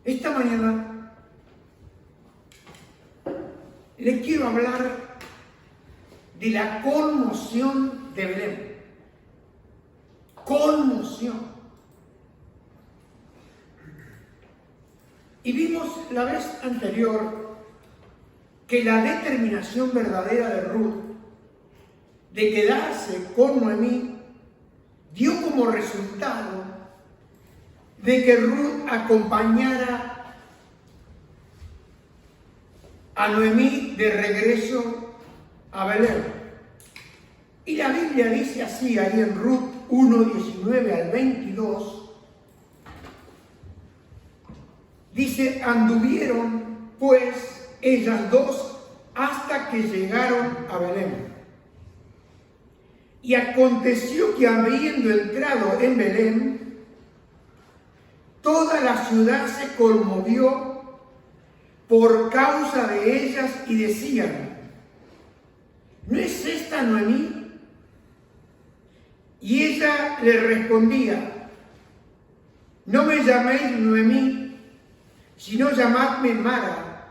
Esta mañana les quiero hablar de la conmoción de Belén. Conmoción. Y vimos la vez anterior que la determinación verdadera de Ruth de quedarse con Noemí dio como resultado de que Ruth acompañara a Noemí de regreso a Belén. Y la Biblia dice así, ahí en Ruth 1:19 al 22, dice: anduvieron pues ellas dos hasta que llegaron a Belén. Y aconteció que habiendo entrado en Belén, toda la ciudad se conmovió por causa de ellas y decían: ¿no es esta Noemí? Y ella le respondía: no me llaméis Noemí, sino llamadme Mara,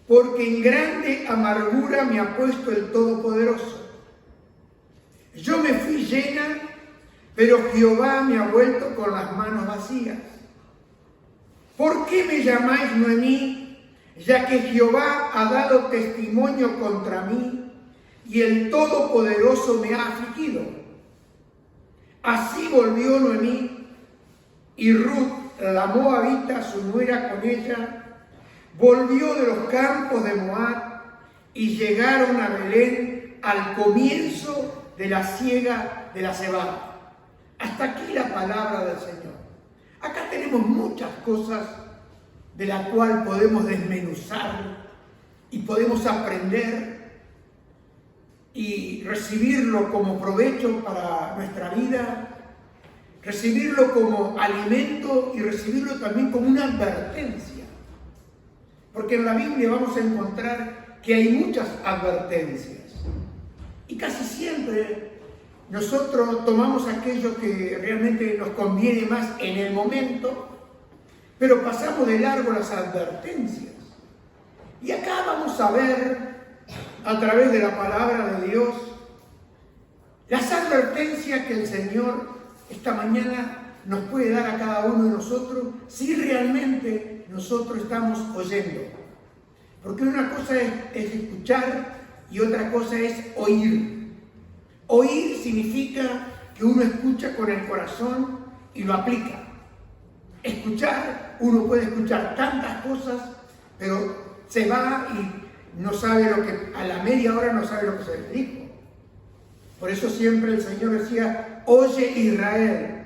porque en grande amargura me ha puesto el Todopoderoso. Yo me fui llena, pero Jehová me ha vuelto con las manos vacías. ¿Por qué me llamáis Noemí, ya que Jehová ha dado testimonio contra mí y el Todopoderoso me ha afligido? Así volvió Noemí, y Ruth, la moabita, su nuera, con ella, volvió de los campos de Moab y llegaron a Belén al comienzo de la siega de la cebada. Hasta aquí la palabra del Señor. Acá tenemos muchas cosas de las cuales podemos desmenuzar y podemos aprender y recibirlo como provecho para nuestra vida, recibirlo como alimento y recibirlo también como una advertencia. Porque en la Biblia vamos a encontrar que hay muchas advertencias. Y casi siempre nosotros tomamos aquello que realmente nos conviene más en el momento, pero pasamos de largo las advertencias. Y acá vamos a ver, a través de la palabra de Dios, las advertencias que el Señor esta mañana nos puede dar a cada uno de nosotros si realmente nosotros estamos oyendo. Porque una cosa es escuchar y otra cosa es oír. Oír significa que uno escucha con el corazón y lo aplica. Escuchar, uno puede escuchar tantas cosas, pero se va y no sabe lo que, a la media hora no sabe lo que se le dijo. Por eso siempre el Señor decía: oye Israel.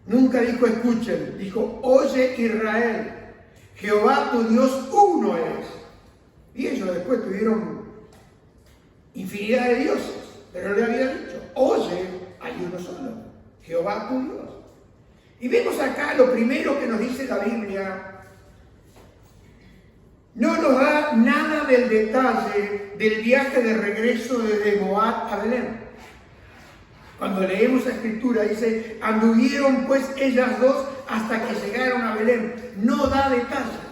Nunca dijo escuchen, dijo: oye Israel, Jehová tu Dios uno es. Y ellos después tuvieron infinidad de dioses, pero le había dicho: oye, hay uno solo, Jehová tu Dios. Y vemos acá lo primero que nos dice la Biblia. No nos da nada del detalle del viaje de regreso desde Moab a Belén. Cuando leemos la escritura dice: anduvieron pues ellas dos hasta que llegaron a Belén. No da detalle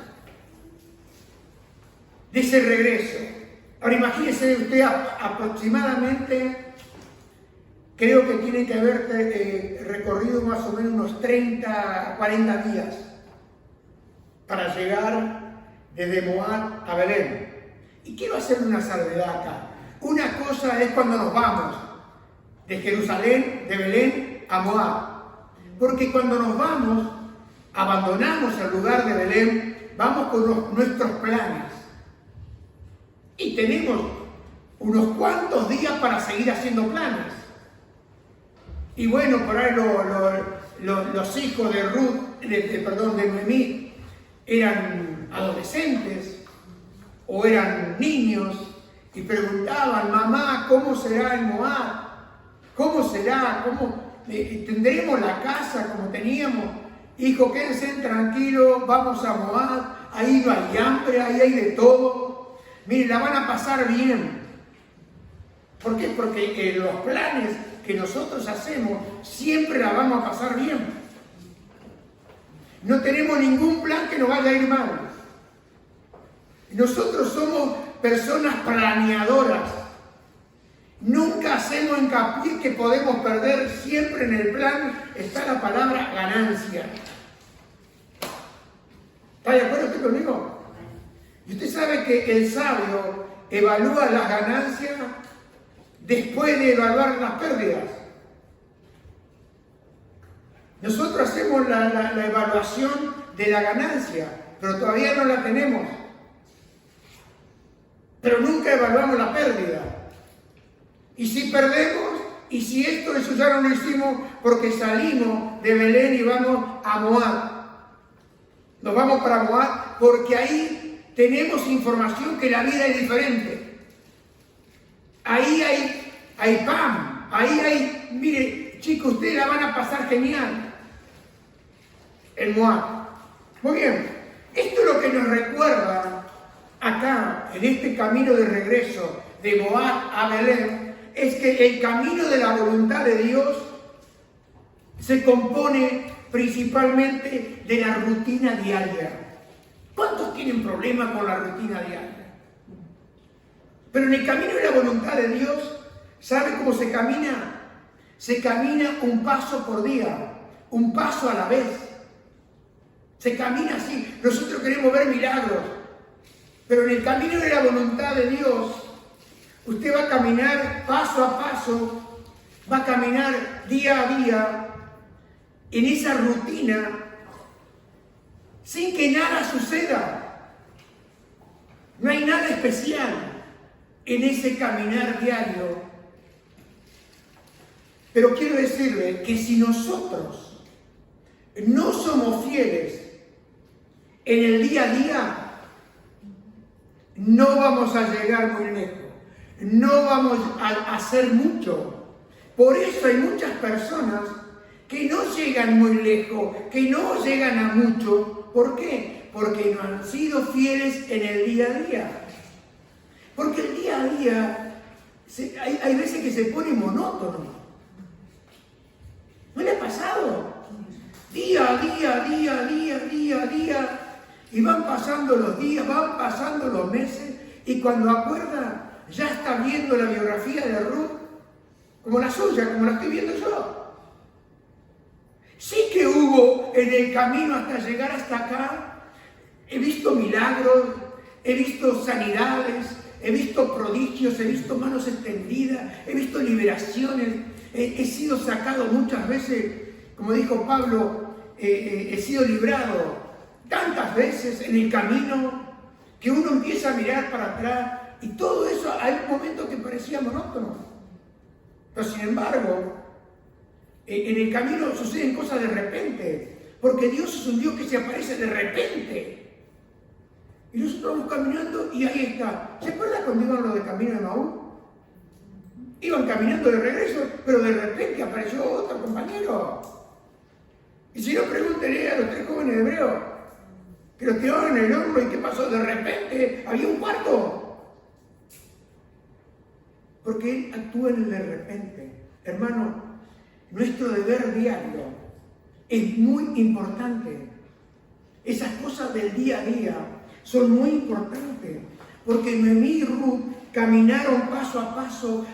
de ese regreso. Ahora imagínese usted aproximadamente, creo que tiene que haber recorrido más o menos unos 30, 40 días para llegar desde Moab a Belén. Y quiero hacer una salvedad acá. Una cosa es cuando nos vamos de Jerusalén, de Belén a Moab. Porque cuando nos vamos, abandonamos el lugar de Belén, vamos con nuestros planes. Y tenemos unos cuantos días para seguir haciendo planes. Y bueno, por ahí los hijos de Ruth, de Noemí, eran adolescentes o eran niños y preguntaban: mamá, ¿cómo será en Moab? ¿Cómo será? ¿Cómo tendremos la casa como teníamos? Hijo, quédense tranquilos, vamos a Moab, ahí no hay hambre, ahí hay de todo. Miren, la van a pasar bien. ¿Por qué? Porque los planes que nosotros hacemos siempre la vamos a pasar bien. No tenemos ningún plan que nos vaya a ir mal. Nosotros somos personas planeadoras. Nunca hacemos hincapié que podemos perder. Siempre en el plan está la palabra ganancia. ¿Está de acuerdo usted conmigo? Y usted sabe que el sabio evalúa las ganancias después de evaluar las pérdidas. Nosotros hacemos la evaluación de la ganancia, pero todavía no la tenemos. Pero nunca evaluamos la pérdida. Y si perdemos, y si esto, eso ya no lo hicimos porque salimos de Belén y vamos a Moab. Nos vamos para Moab porque ahí tenemos información que la vida es diferente. Ahí hay pan, ahí hay, mire, chicos, ustedes la van a pasar genial en Moab. Muy bien, esto es lo que nos recuerda acá, en este camino de regreso de Moab a Belén, es que el camino de la voluntad de Dios se compone principalmente de la rutina diaria. ¿Cuántos tienen problemas con la rutina diaria? Pero en el camino de la voluntad de Dios, ¿sabe cómo se camina? Se camina un paso por día, un paso a la vez. Se camina así. Nosotros queremos ver milagros, pero en el camino de la voluntad de Dios, usted va a caminar paso a paso, va a caminar día a día, en esa rutina, sin que nada suceda. No hay nada especial en ese caminar diario. Pero quiero decirle que si nosotros no somos fieles en el día a día, no vamos a llegar muy lejos. No vamos a hacer mucho. Por eso hay muchas personas que no llegan muy lejos, que no llegan a mucho. ¿Por qué? Porque no han sido fieles en el día a día. Porque el día a día, hay veces que se pone monótono. ¿No le ha pasado? Día a día, y van pasando los días, van pasando los meses, y cuando acuerda, ya está viendo la biografía de Ruth, como la suya, como la estoy viendo yo. Sí que hubo en el camino hasta llegar hasta acá, he visto milagros, he visto sanidades, he visto prodigios, he visto manos extendidas, he visto liberaciones, he sido sacado muchas veces, como dijo Pablo, he sido librado tantas veces en el camino que uno empieza a mirar para atrás y todo eso hay un momento que parecía monótono. Pero sin embargo, en el camino suceden cosas de repente, porque Dios es un Dios que se aparece de repente. Y nosotros vamos caminando y ahí está. ¿Se acuerdan cuando iban los de camino de Maús? Iban caminando de regreso, pero de repente apareció otro compañero. Y si no, pregúntenle a los 3 jóvenes hebreos que los tiraron en el horno y qué pasó. De repente había un cuarto. Porque Él actúa en el de repente. Hermano, nuestro deber diario es muy importante. Esas cosas del día a día son muy importantes. Porque Noemí y Ruth caminaron paso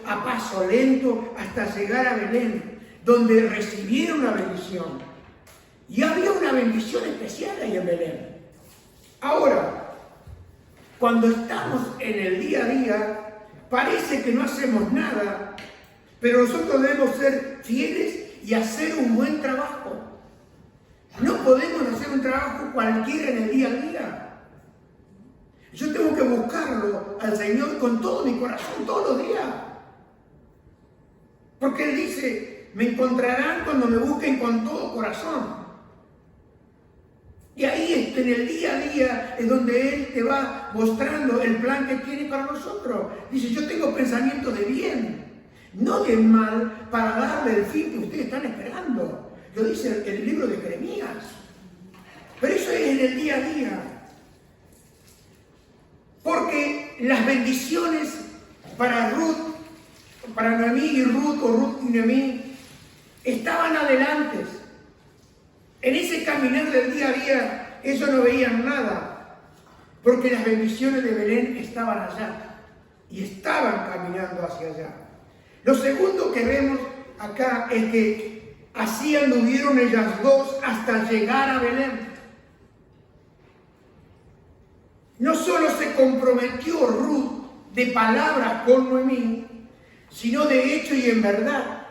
a paso lento, hasta llegar a Belén, donde recibieron una bendición. Y había una bendición especial ahí en Belén. Ahora, cuando estamos en el día a día, parece que no hacemos nada, pero nosotros debemos ser fieles y hacer un buen trabajo. No podemos hacer un trabajo cualquiera en el día a día. Yo tengo que buscarlo al Señor con todo mi corazón, todos los días. Porque Él dice, me encontrarán cuando me busquen con todo corazón. Y ahí en el día a día es donde Él te va mostrando el plan que tiene para nosotros. Dice, yo tengo pensamientos de bien, no de mal, para darle el fin que ustedes están esperando. Lo dice el libro de Jeremías. Pero eso es en el día a día. Porque las bendiciones para Ruth, para Noemí y Ruth, o Ruth y Noemí, estaban adelante. En ese caminar del día a día, ellos no veían nada, porque las bendiciones de Belén estaban allá y estaban caminando hacia allá. Lo segundo que vemos acá es que así anduvieron ellas dos hasta llegar a Belén. No solo se comprometió Ruth de palabra con Noemí, sino de hecho y en verdad.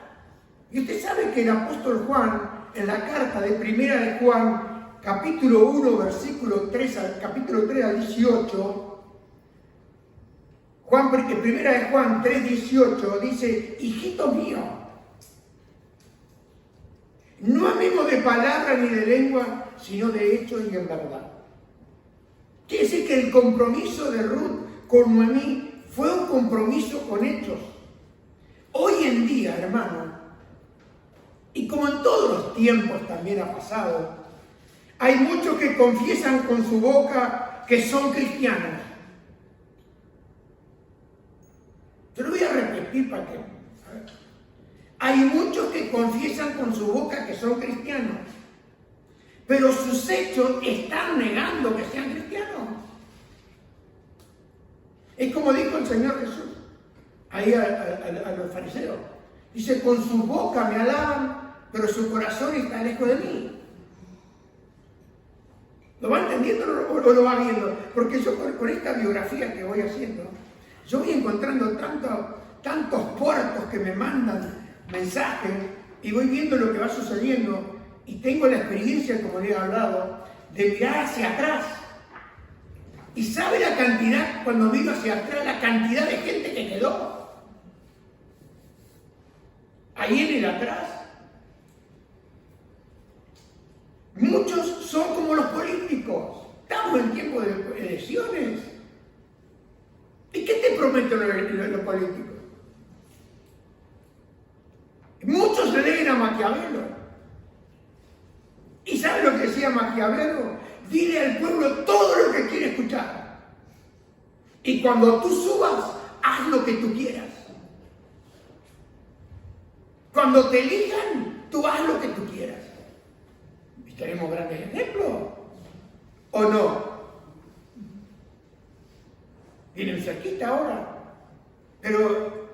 Y usted sabe que el apóstol Juan, en la carta de Primera de Juan, capítulo 1, versículo 3 al capítulo 3 al 18, Primera de Juan 3, 18, dice: hijito mío, no amemos de palabra ni de lengua, sino de hecho y en verdad. Quiere decir que el compromiso de Ruth con Noemí fue un compromiso con hechos. Hoy en día, hermano, y como en todos los tiempos también ha pasado, hay muchos que confiesan con su boca que son cristianos. Yo lo voy a repetir para que... Hay muchos que confiesan con su boca que son cristianos, pero sus hechos están negando que sean cristianos. Es como dijo el Señor Jesús ahí a los fariseos. Dice: con su boca me alaban, pero su corazón está lejos de mí. ¿Lo va entendiendo o lo va viendo? Porque yo con esta biografía que voy haciendo, yo voy encontrando tantos puertos que me mandan mensajes y voy viendo lo que va sucediendo. Y tengo la experiencia, como le he hablado, de mirar hacia atrás. Y sabe la cantidad, cuando miro hacia atrás, la cantidad de gente que quedó ahí en el atrás. Muchos son como los políticos. Estamos en tiempo de elecciones. ¿Y qué te prometen los políticos? Muchos se leen a Maquiavelo. ¿Y sabe lo que decía Maquiavelo? Dile al pueblo todo lo que quiere escuchar. Y cuando tú subas, haz lo que tú quieras. Cuando te elijan, tú haz lo que tú quieras. ¿Y tenemos grandes ejemplos? ¿O no? Vienen cerquita ahora. Pero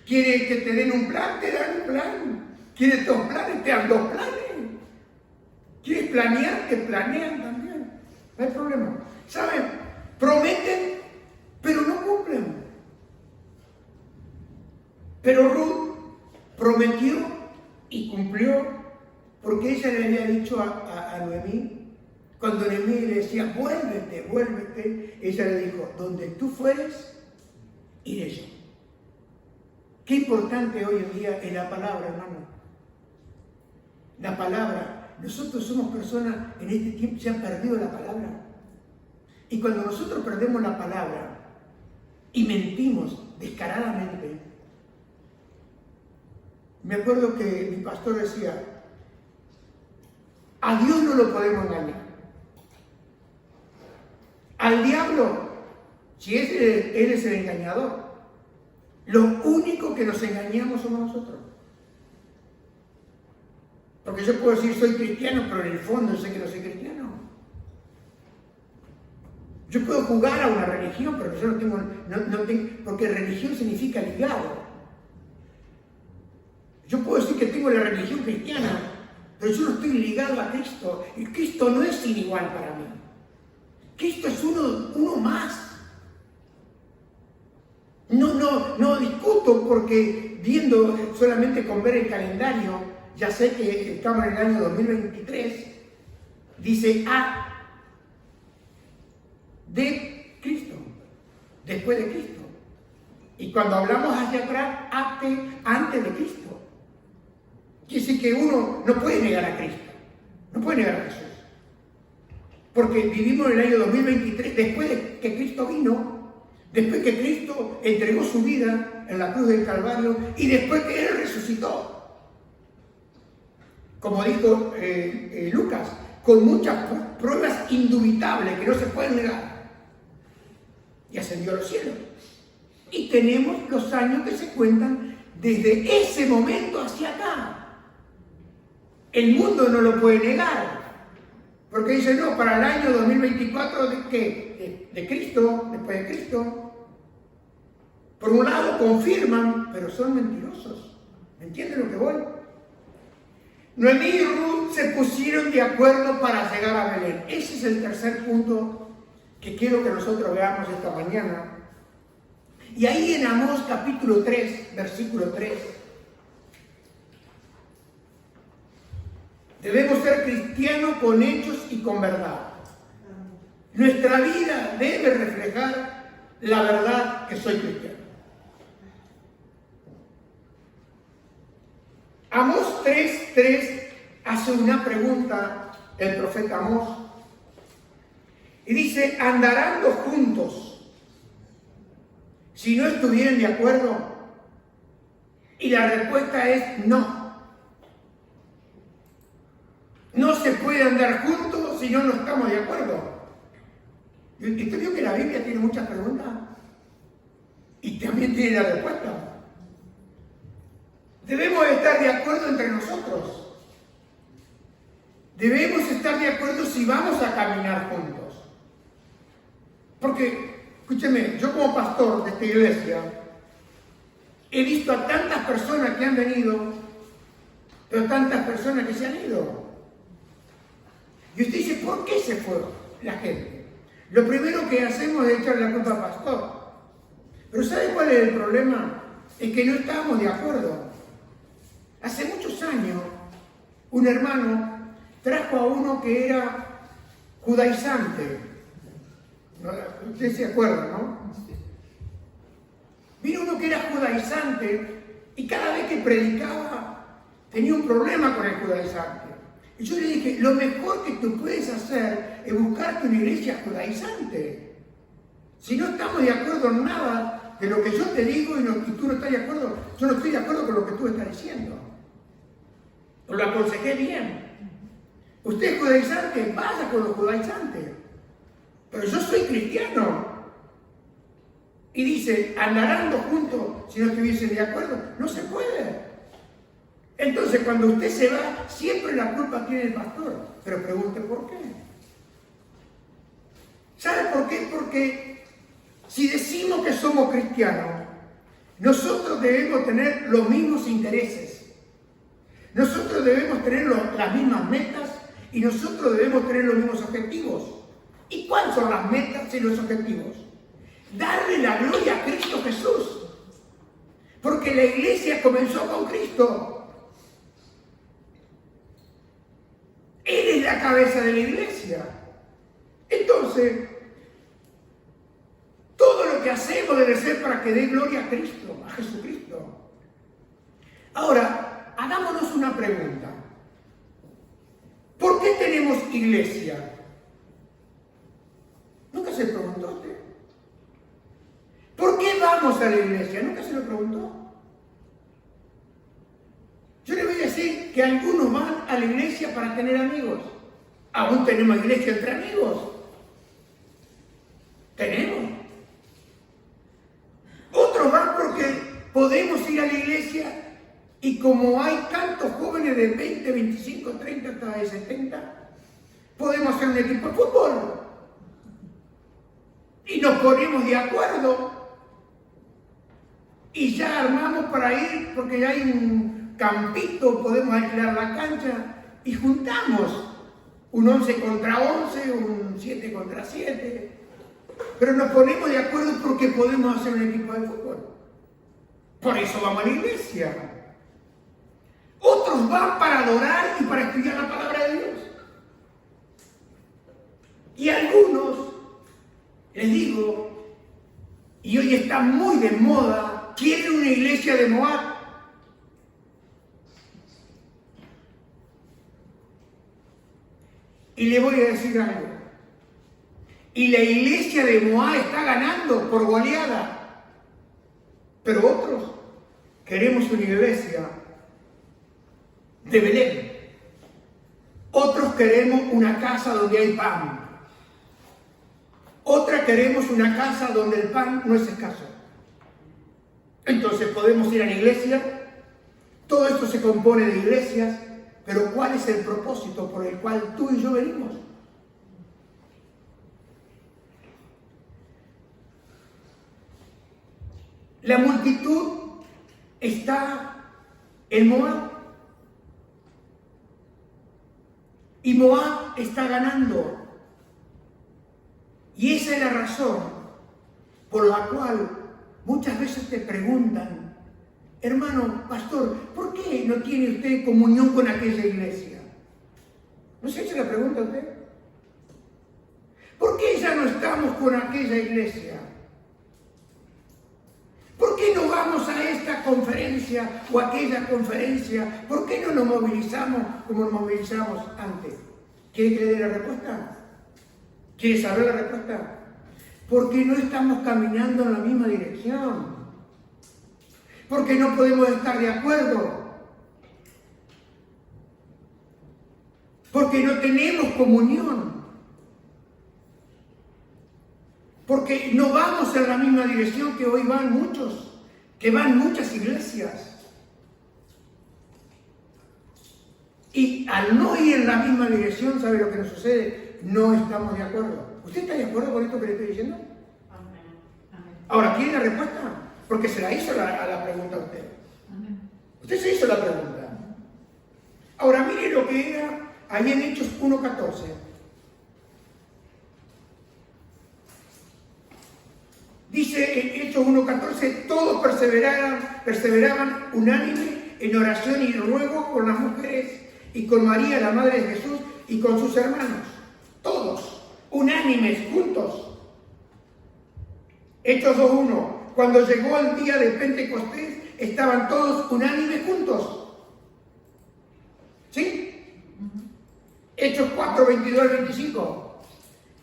quiere que te den un plan, te dan un plan. ¿Quieres dos planes? Te dan dos planes. ¿Quieres planear? Te planean también. No hay problema. ¿Saben? Prometen, pero no cumplen. Pero Ruth prometió y cumplió, porque ella le había dicho a Noemí, cuando Noemí le decía: vuélvete, vuélvete, ella le dijo: donde tú fueres, iré yo. Qué importante hoy en día es la palabra, hermano. La palabra. Nosotros somos personas, en este tiempo se han perdido la palabra. Y cuando nosotros perdemos la palabra y mentimos descaradamente, me acuerdo que mi pastor decía: a Dios no lo podemos engañar. Al diablo, si él es el engañador, lo único que nos engañamos somos nosotros. Porque yo puedo decir soy cristiano, pero en el fondo sé que no soy cristiano. Yo puedo jugar a una religión, pero yo no tengo, porque religión significa ligado. Yo puedo decir que tengo la religión cristiana, pero yo no estoy ligado a Cristo. Y Cristo no es sin igual para mí. Cristo es uno más. No discuto porque viendo solamente con ver el calendario, ya sé que estamos en el año 2023, dice A de Cristo, después de Cristo. Y cuando hablamos hacia atrás, antes de Cristo. Quiere decir que uno no puede negar a Cristo, no puede negar a Jesús. Porque vivimos en el año 2023, después de que Cristo vino, después que Cristo entregó su vida en la cruz del Calvario y después que Él resucitó. Como dijo Lucas, con muchas pruebas indubitables que no se pueden negar. Y ascendió a los cielos. Y tenemos los años que se cuentan desde ese momento hacia acá. El mundo no lo puede negar. Porque dice, no, para el año 2024, ¿de qué? De Cristo, después de Cristo. Por un lado confirman, pero son mentirosos. ¿Me entienden lo que voy? Noemí y Ruth se pusieron de acuerdo para llegar a Belén. Ese es el tercer punto que quiero que nosotros veamos esta mañana. Y ahí en Amós capítulo 3, versículo 3, debemos ser cristianos con hechos y con verdad. Nuestra vida debe reflejar la verdad que soy cristiano. Amós 3:3 hace una pregunta el profeta Amós y dice, ¿andarán los juntos si no estuvieran de acuerdo? Y la respuesta es no. No se puede andar juntos si no estamos de acuerdo. ¿Usted vio que la Biblia tiene muchas preguntas? Y también tiene la respuesta. Debemos estar de acuerdo entre nosotros. Debemos estar de acuerdo si vamos a caminar juntos. Porque, escúcheme, yo como pastor de esta iglesia, he visto a tantas personas que han venido, pero tantas personas que se han ido. Y usted dice, ¿por qué se fue la gente? Lo primero que hacemos es echarle la culpa al pastor. Pero ¿sabe cuál es el problema? Es que no estamos de acuerdo. Hace muchos años, un hermano trajo a uno que era judaizante. Usted se acuerda, ¿no? Vino uno que era judaizante y cada vez que predicaba tenía un problema con el judaizante. Y yo le dije, lo mejor que tú puedes hacer es buscarte una iglesia judaizante. Si no estamos de acuerdo en nada de lo que yo te digo y tú no estás de acuerdo, yo no estoy de acuerdo con lo que tú estás diciendo. Lo aconsejé bien. Usted es judaizante, vaya con los judaizantes. Pero yo soy cristiano. Y dice, ¿andarán juntos si no estuviesen de acuerdo? No se puede. Entonces, cuando usted se va, siempre la culpa tiene el pastor. Pero pregunte por qué. ¿Sabe por qué? Porque si decimos que somos cristianos, nosotros debemos tener los mismos intereses. Nosotros debemos tener las mismas metas y nosotros debemos tener los mismos objetivos. ¿Y cuáles son las metas y los objetivos? Darle la gloria a Cristo Jesús. Porque la iglesia comenzó con Cristo. Él es la cabeza de la iglesia. Entonces, todo lo que hacemos debe ser para que dé gloria a Cristo, a Jesucristo. Ahora, hagámonos una pregunta. ¿Por qué tenemos iglesia? ¿Nunca se preguntó usted? ¿Por qué vamos a la iglesia? ¿Nunca se lo preguntó? Yo le voy a decir que algunos van a la iglesia para tener amigos. Aún tenemos iglesia entre amigos. Tenemos. Otros van porque podemos ir a la iglesia y como hay tantos jóvenes de 20, 25, 30 hasta de 70, podemos hacer un equipo de fútbol. Y nos ponemos de acuerdo y ya armamos para ir porque ya hay un campito, podemos alquilar la cancha y juntamos un 11 contra 11, un 7 contra 7, pero nos ponemos de acuerdo porque podemos hacer un equipo de fútbol. Por eso vamos a la iglesia. Otros van para adorar y para estudiar la palabra de Dios. Y algunos, les digo, y hoy está muy de moda, quieren una iglesia de Moab. Y le voy a decir algo. Y la iglesia de Moab está ganando por goleada. Pero otros queremos una iglesia de Belén. Otros queremos una casa donde hay pan. Otra queremos una casa donde el pan no es escaso. Entonces podemos ir a la iglesia. Todo esto se compone de iglesias. Pero ¿cuál es el propósito por el cual tú y yo venimos? La multitud está en Moab. Y Moab está ganando. Y esa es la razón por la cual muchas veces te preguntan, hermano, pastor, ¿por qué no tiene usted comunión con aquella iglesia? ¿No se echa la pregunta a usted? ¿Por qué ya no estamos con aquella iglesia? ¿Por qué no vamos a esta conferencia o aquella conferencia? ¿Por qué no nos movilizamos como nos movilizamos antes? ¿Quiere que le dé la respuesta? ¿Quiere saber la respuesta? Porque no estamos caminando en la misma dirección. Porque no podemos estar de acuerdo. Porque no tenemos comunión. Porque no vamos en la misma dirección que hoy van muchos, que van muchas iglesias. Y al no ir en la misma dirección, ¿sabe lo que nos sucede? No estamos de acuerdo. ¿Usted está de acuerdo con esto que le estoy diciendo? Amén. Ahora, ¿quiere la respuesta? Porque se la hizo a la pregunta a usted. Usted se hizo la pregunta. Ahora, mire lo que era ahí en Hechos 1:14. Dice en Hechos 1:14, todos perseveraban unánime en oración y ruego con las mujeres y con María, la madre de Jesús, y con sus hermanos. Todos, unánimes, juntos. Hechos 2:1, cuando llegó el día de Pentecostés, estaban todos unánimes juntos. ¿Sí? Hechos 4:22 al 25.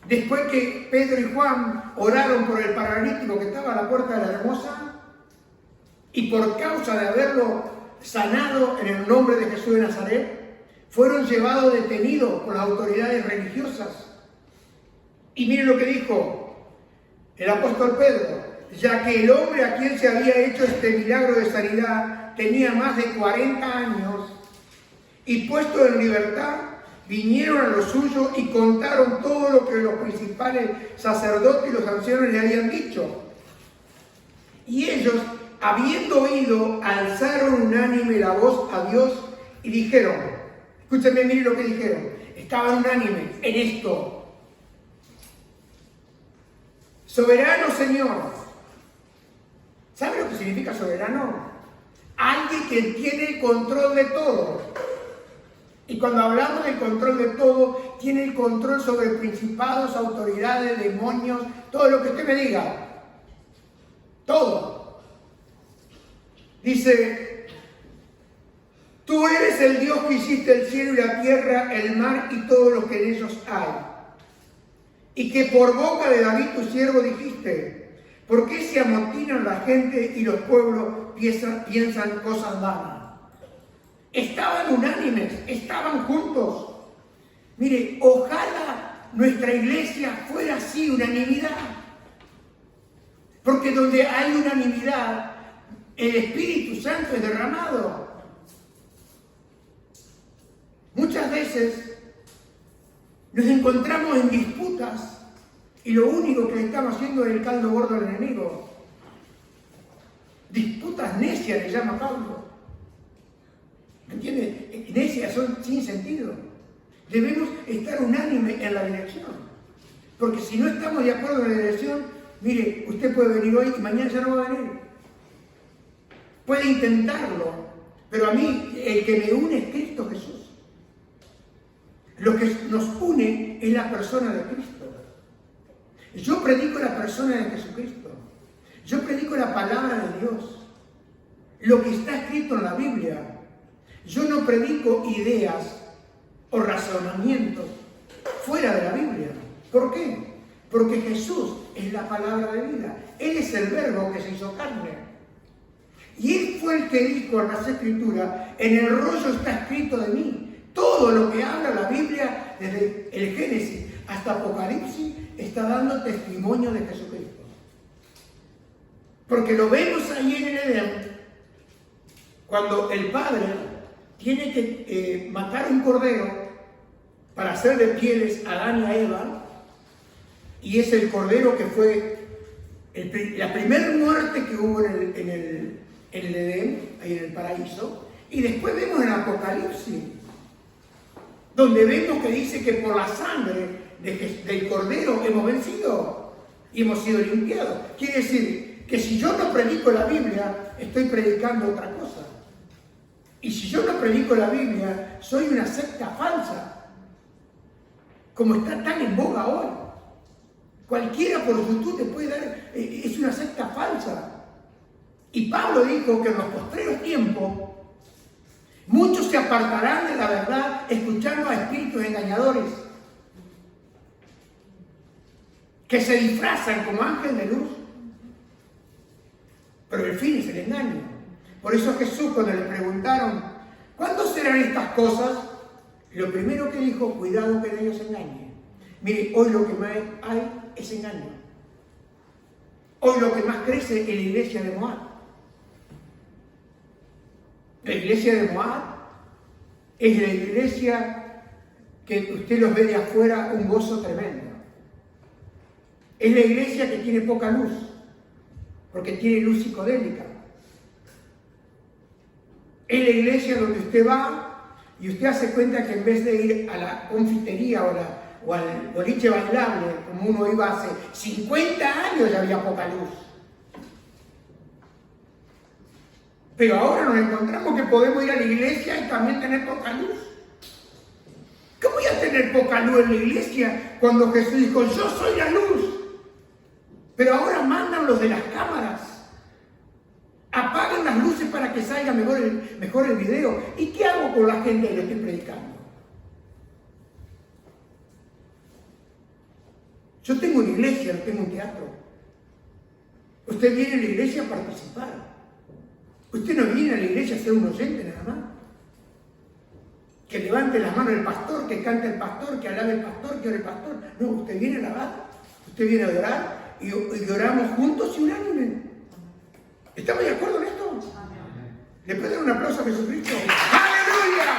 Después que Pedro y Juan oraron por el paralítico que estaba a la puerta de la hermosa, y por causa de haberlo sanado en el nombre de Jesús de Nazaret, fueron llevados detenidos por las autoridades religiosas. Y miren lo que dijo el apóstol Pedro, ya que el hombre a quien se había hecho este milagro de sanidad tenía más de 40 años, y puesto en libertad, vinieron a lo suyo y contaron todo lo que los principales sacerdotes y los ancianos le habían dicho. Y ellos, habiendo oído, alzaron unánime la voz a Dios y dijeron, escúchenme, miren lo que dijeron, estaban unánimes en esto. Soberano Señor. ¿Sabe lo que significa soberano? Alguien que tiene el control de todo. Y cuando hablamos del control de todo, tiene el control sobre principados, autoridades, demonios, todo lo que usted me diga. Todo. Dice, tú eres el Dios que hiciste el cielo y la tierra, el mar y todo lo que en ellos hay. Y que por boca de David tu siervo dijiste, ¿por qué se amotinan la gente y los pueblos piensan cosas vanas? Estaban unánimes, estaban juntos. Mire, ojalá nuestra iglesia fuera así, unanimidad. Porque donde hay unanimidad, el Espíritu Santo es derramado. Muchas veces nos encontramos en disputas y lo único que le estamos haciendo es el caldo gordo al enemigo. Disputas necias le llama Pablo. ¿Entiende? Necias son sin sentido. Debemos estar unánimes en la dirección. Porque si no estamos de acuerdo en la dirección, mire, usted puede venir hoy y mañana ya no va a venir. Puede intentarlo, pero a mí el que me une es Cristo Jesús. Lo que nos une es la persona de Cristo. Yo predico la persona de Jesucristo. Yo predico la palabra de Dios. Lo que está escrito en la Biblia. Yo no predico ideas o razonamientos fuera de la Biblia. ¿Por qué? Porque Jesús es la palabra de vida. Él es el verbo que se hizo carne. Y Él fue el que dijo en las Escrituras, en el rollo está escrito de mí. Todo lo que habla la Biblia, desde el Génesis hasta Apocalipsis, está dando testimonio de Jesucristo. Porque lo vemos ahí en el Edén, cuando el Padre tiene que matar un cordero para hacerle pieles a Adán y a Eva, y es el cordero que fue la primera muerte que hubo en el Edén, ahí en el paraíso, y después vemos en Apocalipsis, donde vemos que dice que por la sangre del Cordero hemos vencido y hemos sido limpiados. Quiere decir que si yo no predico la Biblia, estoy predicando otra cosa. Y si yo no predico la Biblia, soy una secta falsa, como está tan en boga hoy. Cualquiera por YouTube te puede dar, es una secta falsa. Y Pablo dijo que en los postreros tiempos muchos se apartarán de la verdad escuchando a espíritus engañadores que se disfrazan como ángeles de luz, pero el fin es el engaño. Por eso Jesús, cuando le preguntaron ¿cuándo serán estas cosas?, lo primero que dijo: cuidado que nadie os engañe. Mire, hoy lo que más hay es engaño. Hoy lo que más crece es la iglesia de Moab. La iglesia de Moab es la iglesia que usted los ve de afuera un gozo tremendo. Es la iglesia que tiene poca luz, porque tiene luz psicodélica. Es la iglesia donde usted va y usted hace cuenta que en vez de ir a la confitería o al boliche bailable, como uno iba hace 50 años, ya había poca luz. Pero ahora nos encontramos que podemos ir a la iglesia y también tener poca luz. ¿Cómo voy a tener poca luz en la iglesia cuando Jesús dijo: yo soy la luz? Pero ahora mandan los de las cámaras, apagan las luces para que salga mejor el video. ¿Y qué hago con la gente que le estoy predicando? Yo tengo una iglesia, no tengo un teatro. Usted viene a la iglesia a participar. Usted no viene a la iglesia a ser un oyente nada más. Que levante las manos el pastor, que cante el pastor, que alabe el pastor, que ore el pastor. No, usted viene a alabar, usted viene a adorar y oramos juntos y unánime. ¿Estamos de acuerdo en esto? ¿Le pueden dar un aplauso a Jesucristo? ¡Aleluya!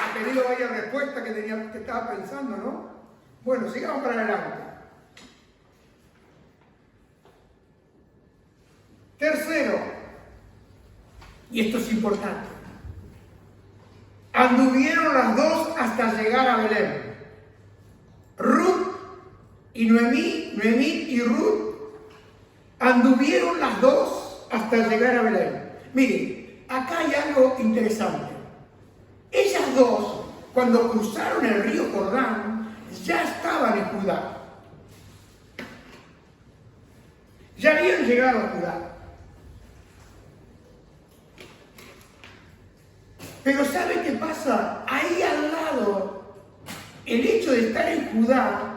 Ha tenido varias respuestas que estaba pensando, ¿no? Bueno, sigamos para adelante. Tercero, y esto es importante, anduvieron las dos hasta llegar a Belén. Ruth y Noemí y Ruth anduvieron las dos hasta llegar a Belén. Miren, acá hay algo interesante. Ellas dos, cuando cruzaron el río Jordán, ya estaban en Judá. Ya habían llegado a Judá. Pero ¿sabe qué pasa? Ahí al lado, el hecho de estar en Judá,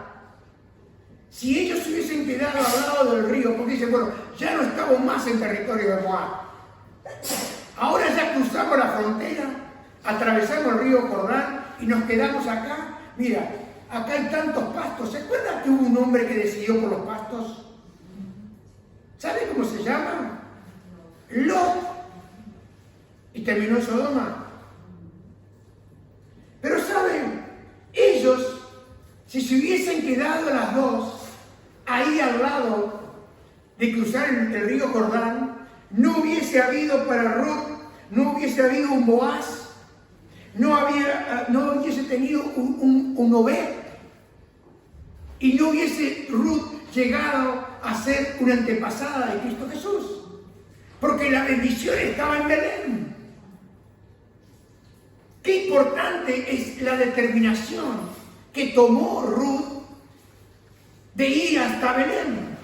si ellos hubiesen quedado al lado del río, porque dicen, bueno, ya no estamos más en territorio de Moab. Ahora ya cruzamos la frontera, atravesamos el río Jordán y nos quedamos acá. Mira, acá hay tantos pastos. ¿Se acuerdan que hubo un hombre que decidió por los pastos? ¿Sabe cómo se llama? Lot. Y terminó en Sodoma. Pero ¿saben? Ellos, si se hubiesen quedado las dos ahí al lado de cruzar el río Jordán, no hubiese habido para Ruth, no hubiese habido un Boaz, no hubiese tenido un Obed, y no hubiese Ruth llegado a ser una antepasada de Cristo Jesús, porque la bendición estaba en Belén. Qué importante es la determinación que tomó Ruth de ir hasta Belén.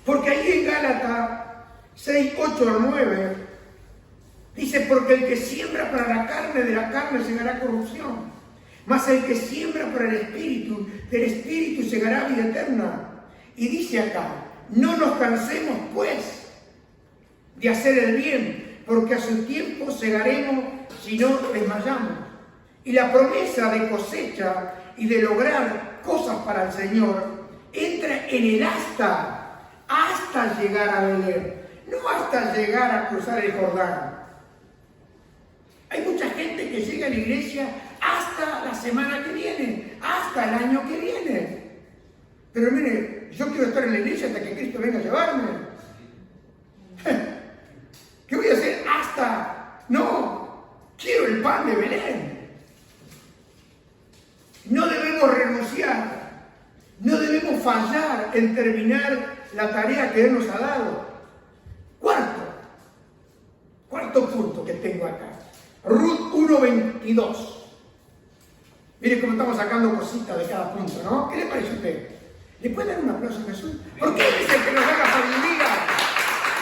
Porque ahí en Gálatas 6, 8 al 9 dice: porque el que siembra para la carne, de la carne segará corrupción, mas el que siembra para el espíritu, del espíritu segará vida eterna. Y dice acá: no nos cansemos pues de hacer el bien, porque a su tiempo segaremos si no desmayamos. Y la promesa de cosecha y de lograr cosas para el Señor entra en el hasta llegar a Belén, no hasta llegar a cruzar el Jordán. Hay mucha gente que llega a la iglesia hasta la semana que viene, hasta hasta el año que viene. Pero mire, yo quiero estar en la iglesia hasta que Cristo venga a llevarme. ¿Qué voy a hacer hasta? No, quiero el pan de Belén. No debemos renunciar, no debemos fallar en terminar la tarea que Él nos ha dado. Cuarto punto que tengo acá. Ruth 1:22. Mire cómo estamos sacando cositas de cada punto, ¿no? ¿Qué le parece a usted? ¿Le puede dar un aplauso a Jesús? ¿Por qué dice que nos haga sabiduría?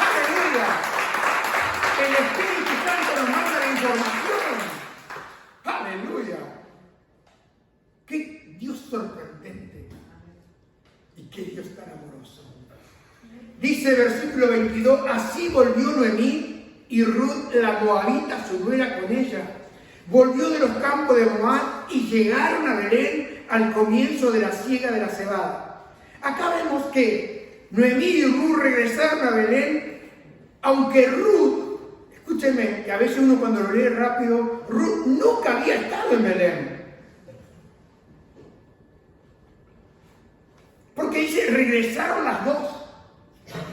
¡Aleluya! El Espíritu Santo nos manda la información. ¡Aleluya! ¡Qué Dios sorprendente! Y qué Dios tan amoroso. Dice versículo 22, así volvió Noemí y Ruth la moabita, su nuera, con ella. Volvió de los campos de Moab y llegaron a Belén al comienzo de la siega de la cebada. Acá vemos que Noemí y Ruth regresaron a Belén, aunque Ruth, escúcheme, que a veces uno cuando lo lee rápido, Ruth nunca había estado en Belén. Porque dice, regresaron las dos.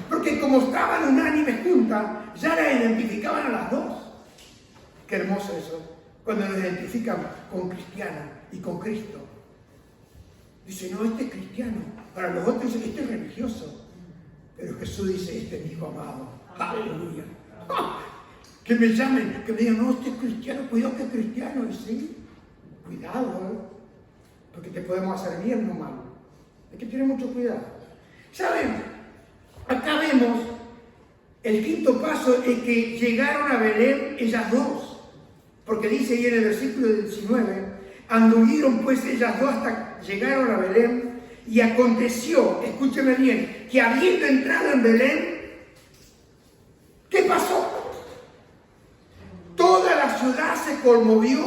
Porque como estaban unánimes juntas, ya la identificaban a las dos. Qué hermoso eso, cuando nos identifican con cristiana y con Cristo. Dice, no, este es cristiano. Para los otros dicen, este es religioso. Pero Jesús dice, este es mi hijo amado. Aleluya. ¡Ah! Que me llamen, que me digan, no, este es cristiano, cuidado que es cristiano. Y sí, cuidado, porque te podemos hacer bien, no mal. Hay que tener mucho cuidado. ¿Saben? Acá vemos el quinto paso es que llegaron a Belén ellas dos. Porque dice ahí en el versículo 19, anduvieron pues ellas dos hasta llegaron a Belén. Y aconteció, escúcheme bien, que habiendo entrado en Belén, ¿qué pasó? Toda la ciudad se conmovió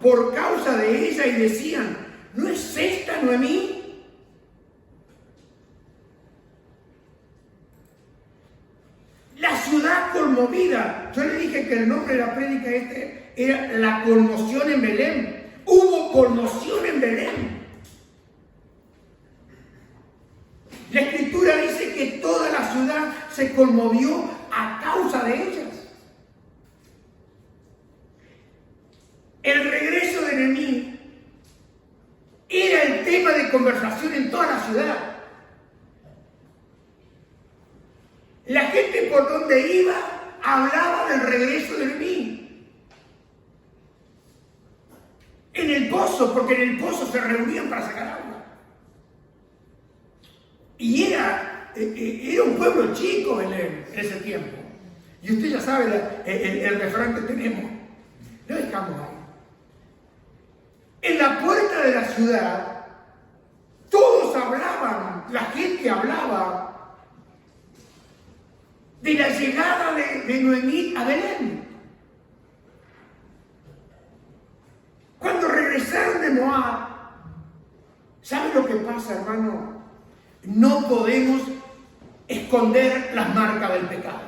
por causa de ella y decían, ¿no es esta Noemí? La ciudad conmovida. Yo le dije que el nombre de la prédica era la conmoción en Belén. Hubo conmoción en Belén. La Escritura dice que toda la ciudad se conmovió a causa de ellas. El regreso de Noemí era el tema de conversación en toda la ciudad. La gente por donde iba hablaba del regreso de Noemí. En el pozo, porque en el pozo se reunían para sacar agua. Y era un pueblo chico Belén en ese tiempo. Y usted ya sabe el refrán que tenemos. Lo dejamos ahí. En la puerta de la ciudad, todos hablaban, la gente hablaba de la llegada de Noemí a Belén. Cuando regresaron de Moab, ¿saben lo que pasa, hermano? No podemos esconder las marcas del pecado.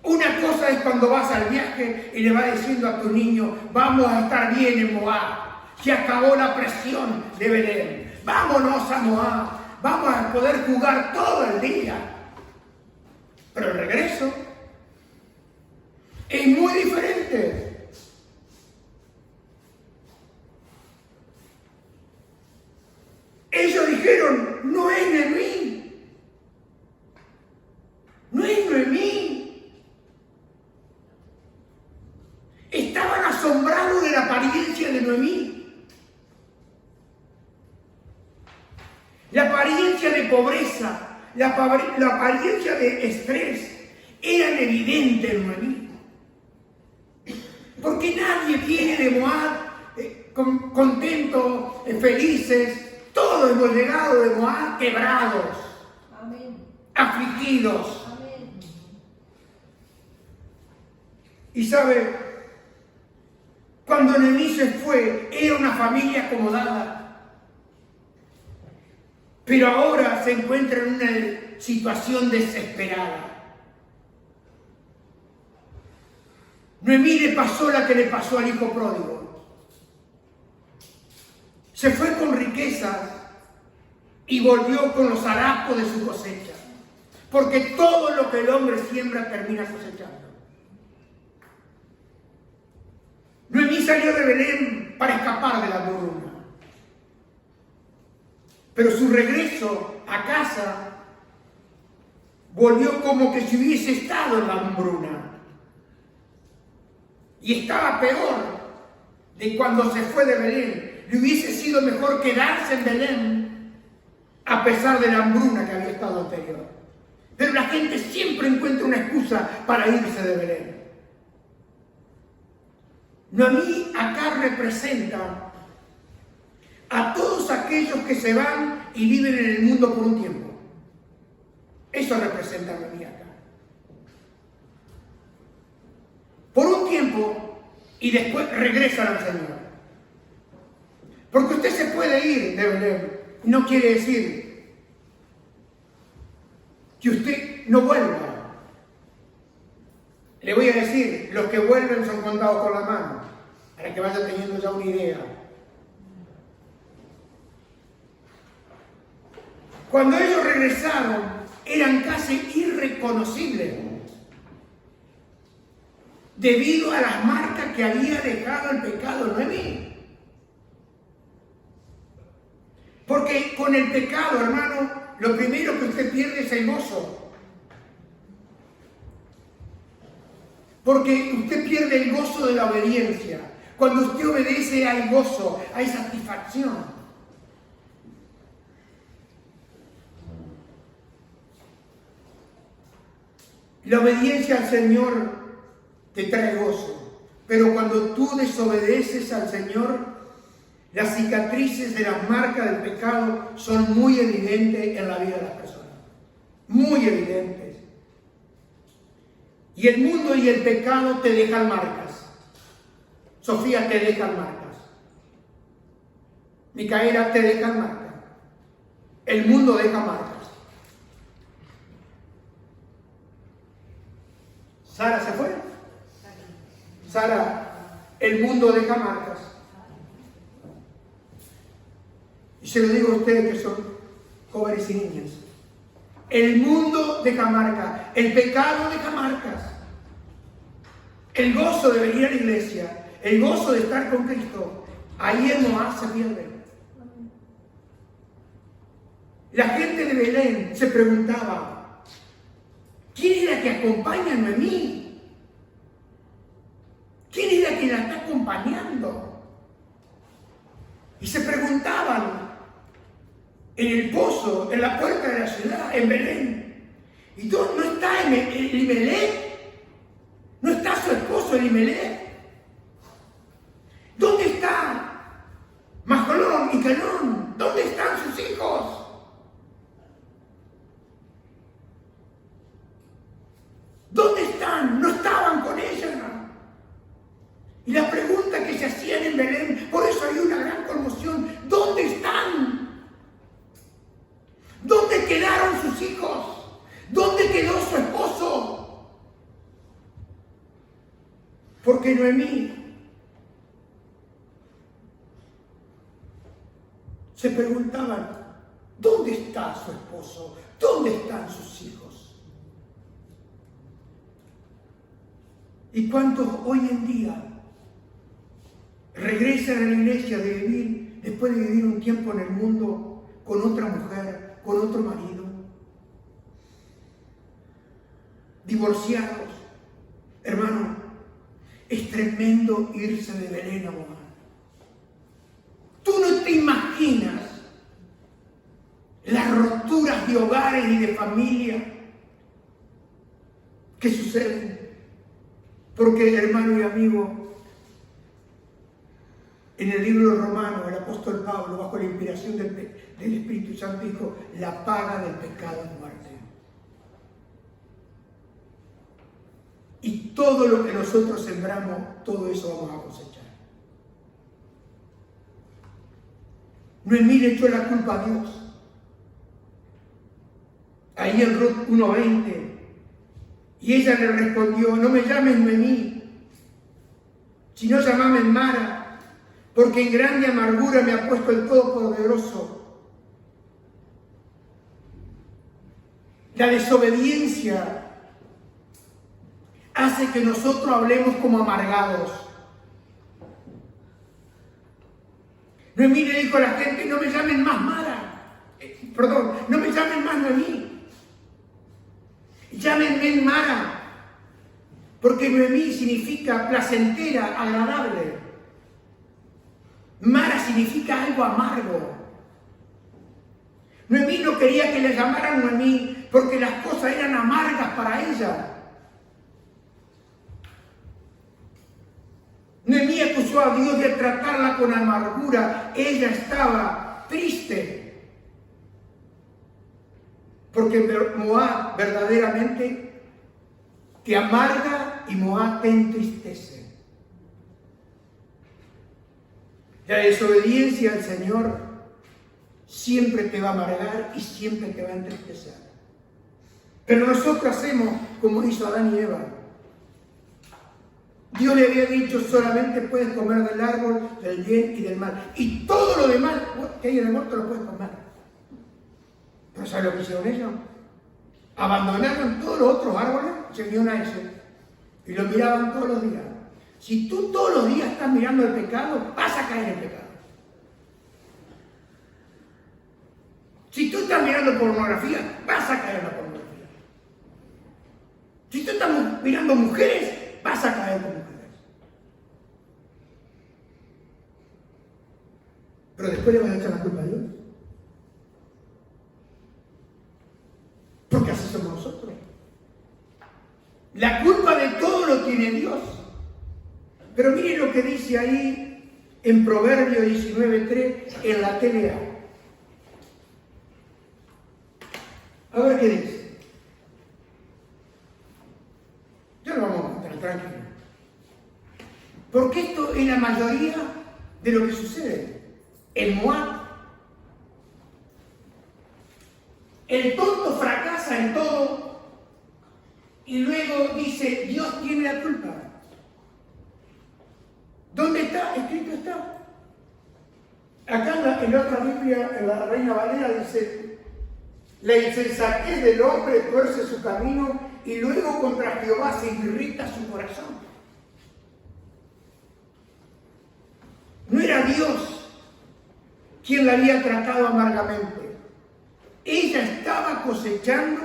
Una cosa es cuando vas al viaje y le vas diciendo a tu niño, vamos a estar bien en Moab, se acabó la presión de Belén, vámonos a Moab, vamos a poder jugar todo el día. Pero el regreso es muy diferente. Ellos dijeron, no es Noemí. No es Noemí. Estaban asombrados de la apariencia de Noemí. La apariencia de pobreza, la apariencia de estrés, eran evidentes en Noemí. Porque nadie viene de Moab contento, felices. Todos hemos llegado de Moab quebrados, amén, afligidos. Amén. Y sabe, cuando Noemí se fue, era una familia acomodada. Pero ahora se encuentra en una situación desesperada. Noemí le pasó la que le pasó al hijo pródigo. Se fue con riquezas y volvió con los harapos de su cosecha. Porque todo lo que el hombre siembra termina cosechando. Noemí salió de Belén para escapar de la hambruna. Pero su regreso a casa volvió como que si hubiese estado en la hambruna. Y estaba peor de cuando se fue de Belén. Le hubiese sido mejor quedarse en Belén a pesar de la hambruna que había estado anterior. Pero la gente siempre encuentra una excusa para irse de Belén. Noemí acá representa a todos aquellos que se van y viven en el mundo por un tiempo. Eso representa a Noemí acá. Por un tiempo y después regresan al Señor. Porque usted se puede ir de Belén. No quiere decir que usted no vuelva. Le voy a decir, los que vuelven son contados con la mano, para que vaya teniendo ya una idea. Cuando ellos regresaron, eran casi irreconocibles, debido a las marcas que había dejado el pecado en Noemí. Porque con el pecado, hermano, lo primero que usted pierde es el gozo. Porque usted pierde el gozo de la obediencia. Cuando usted obedece hay gozo, hay satisfacción. La obediencia al Señor te trae gozo. Pero cuando tú desobedeces al Señor, las cicatrices de las marcas del pecado son muy evidentes en la vida de las personas. Muy evidentes. Y el mundo y el pecado te dejan marcas. Sofía, te dejan marcas. Micaela, te dejan marcas. El mundo deja marcas. ¿Sara se fue? Sara, el mundo deja marcas. Y se lo digo a ustedes que son jóvenes y niñas. El mundo deja marcas, el pecado deja marcas. El gozo de venir a la iglesia, el gozo de estar con Cristo, ahí en Moab se pierde. La gente de Belén se preguntaba, ¿quién es la que acompaña a Noemí? ¿Quién es la que la está acompañando? Y se preguntaban en el pozo, en la puerta de la ciudad, en Belén. ¿Y no está Elimelech? ¿No está su esposo Elimelech? ¿Dónde está Mahlón y Calón? ¿Dónde están sus hijos? ¿Dónde están? No estaban con ella. Y la pregunta que se hacían en Belén, por eso hay una gran conmoción. ¿Dónde están? ¿Dónde quedaron sus hijos? ¿Dónde quedó su esposo? Porque Noemí se preguntaban, ¿dónde está su esposo? ¿Dónde están sus hijos? ¿Y cuántos hoy en día regresan a la iglesia después de vivir un tiempo en el mundo con otra mujer, con otro marido, divorciados? Hermano, es tremendo irse de Belén a Moab. Tú no te imaginas las roturas de hogares y de familia que suceden. Porque, hermano y amigo, en el libro de Romanos, el apóstol Pablo, bajo la inspiración del Espíritu Santo, dijo, la paga del pecado es muerte. Y todo lo que nosotros sembramos, todo eso vamos a cosechar. Noemí le echó la culpa a Dios. Ahí en Ruth 1:20. Y ella le respondió, no me llames Noemí, sino llamame Mara, porque en grande amargura me ha puesto el Todopoderoso. La desobediencia hace que nosotros hablemos como amargados. Noemí le dijo a la gente: no me llamen más Mara, no me llamen más Noemí, llámenme Mara, porque Noemí significa placentera, agradable. Mara significa algo amargo. Noemí no quería que le llamaran Noemí porque las cosas eran amargas para ella. Noemí acusó a Dios de tratarla con amargura. Ella estaba triste. Porque Moab verdaderamente te amarga y Moab te entristece. La desobediencia al Señor siempre te va a amargar y siempre te va a entristecer. Pero nosotros hacemos como hizo Adán y Eva. Dios le había dicho: solamente puedes comer del árbol del bien y del mal. Y todo lo demás que hay en el muerto lo puedes comer. ¿Pero sabes lo que hicieron ellos? Abandonaron todos los otros árboles, se unieron a ese. Y lo miraban todos los días. Si tú todos los días estás mirando el pecado, vas a caer en pecado. Si tú estás mirando pornografía, vas a caer en la pornografía. Si tú estás mirando mujeres, vas a caer con mujeres. Pero después le vas a echar la culpa a Dios. Porque así somos nosotros. La culpa de todo lo tiene Dios. Pero miren lo que dice ahí en Proverbios 19:3 en la TLA. A ver qué dice. Ya lo vamos a contar, tranquilo. Porque esto es la mayoría de lo que sucede en Moab. El tonto fracasa en todo y luego dice: Dios tiene la culpa. ¿Dónde está? Escrito está. Acá en la otra Biblia, en la Reina Valera, dice: la insensatez del hombre tuerce su camino y luego contra Jehová se irrita su corazón. No era Dios quien la había tratado amargamente. Ella estaba cosechando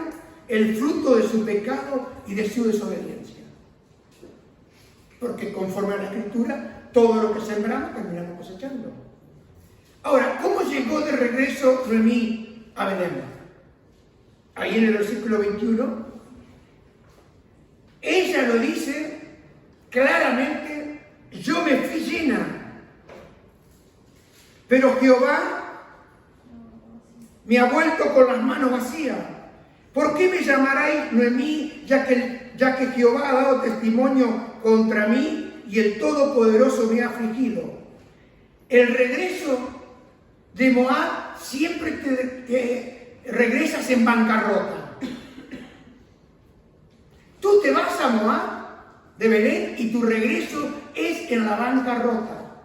el fruto de su pecado y de su desobediencia. Porque conforme a la Escritura, todo lo que sembramos terminamos cosechando. Ahora, ¿cómo llegó de regreso Noemí a Belén? Ahí en el versículo 21, ella lo dice claramente: yo me fui llena, pero Jehová me ha vuelto con las manos vacías. ¿Por qué me llamaréis Noemí, ya que Jehová ha dado testimonio contra mí y el Todopoderoso me ha afligido? El regreso de Moab siempre te regresas en bancarrota. Tú te vas a Moab de Belén y tu regreso es en la bancarrota.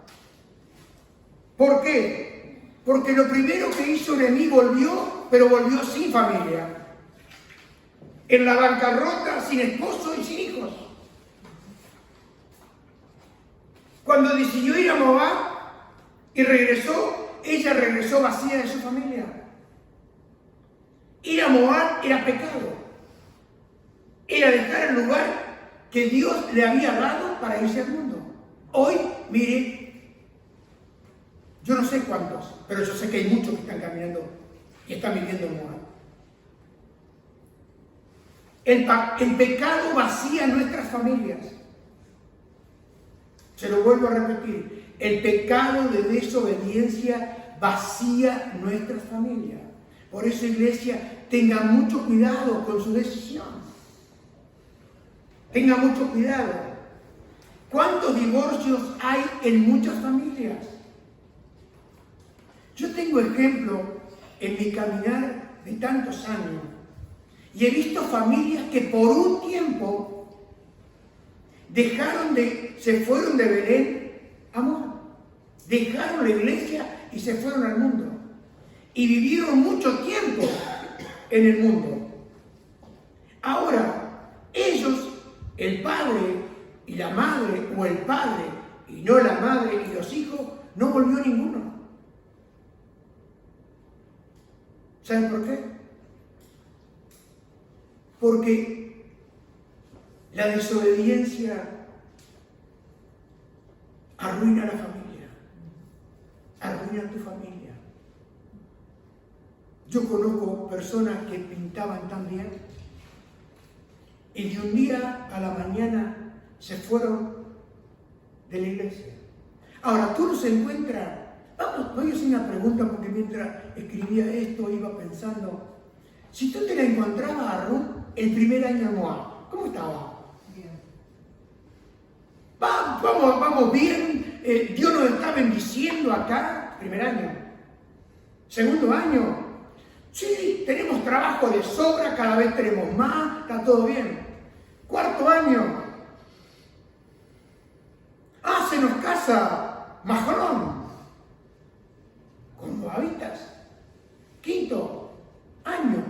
¿Por qué? Porque lo primero que hizo Noemí volvió, pero volvió sin familia. En la bancarrota, sin esposo y sin hijos. Cuando decidió ir a Moab y regresó, ella regresó vacía de su familia. Ir a Moab era pecado. Era dejar el lugar que Dios le había dado para irse al mundo. Hoy, mire, yo no sé cuántos, pero yo sé que hay muchos que están caminando y están viviendo en Moab. El pecado vacía nuestras familias. Se lo vuelvo a repetir. El pecado de desobediencia vacía nuestras familias. Por eso, iglesia, tenga mucho cuidado con su decisión. Tenga mucho cuidado. ¿Cuántos divorcios hay en muchas familias? Yo tengo ejemplo en mi caminar de tantos años y he visto familias que por un tiempo se fueron de Belén a Moab. dejaron la iglesia y se fueron al mundo. Y vivieron mucho tiempo en el mundo. Ahora, ellos, el padre y la madre, o el padre y no la madre y los hijos, no volvió ninguno. ¿Saben por qué? Porque la desobediencia arruina la familia, arruina tu familia. Yo conozco personas que pintaban tan bien y de un día a la mañana se fueron de la iglesia. Ahora, tú los encuentras. Voy a hacer una pregunta porque mientras escribía esto iba pensando. Si tú te la encontrabas a Ruth el primer año en Moab, ¿cómo estaba? Bien. Vamos bien. Dios nos está bendiciendo acá, primer año. Segundo año. Sí, tenemos trabajo de sobra, cada vez tenemos más, está todo bien. Cuarto año. Se nos casa Mahlón con moabitas. Quinto año.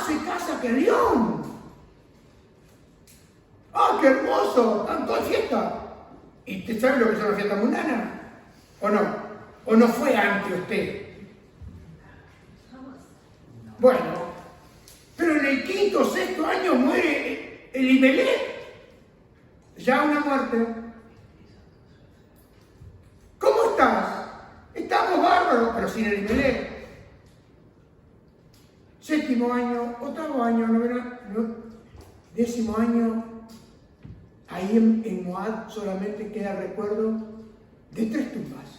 Se casa Kelión. ¡Qué hermoso! Tanto de fiesta. ¿Y usted sabe lo que es una fiesta mundana? ¿O no? ¿O no fue antes usted? Bueno, pero en el quinto o sexto año muere Elimelech. Ya una muerte. ¿Cómo estás? Estamos bárbaros, pero sin Elimelech. Séptimo año, octavo año, décimo año. Ahí en Moab solamente queda recuerdo de 3 tumbas.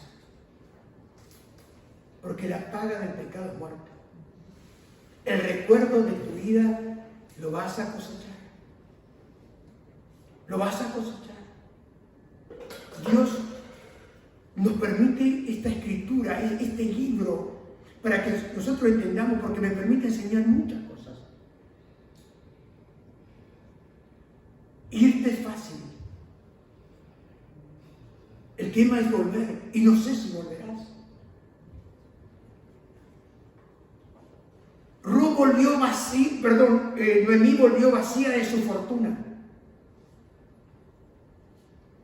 Porque la paga del pecado es muerte. El recuerdo de tu vida lo vas a cosechar. Lo vas a cosechar. Dios nos permite esta escritura, este libro, para que nosotros entendamos, porque me permite enseñar muchas cosas. Irte es fácil. El tema es volver, y no sé si volverás. Noemí volvió vacía de su fortuna.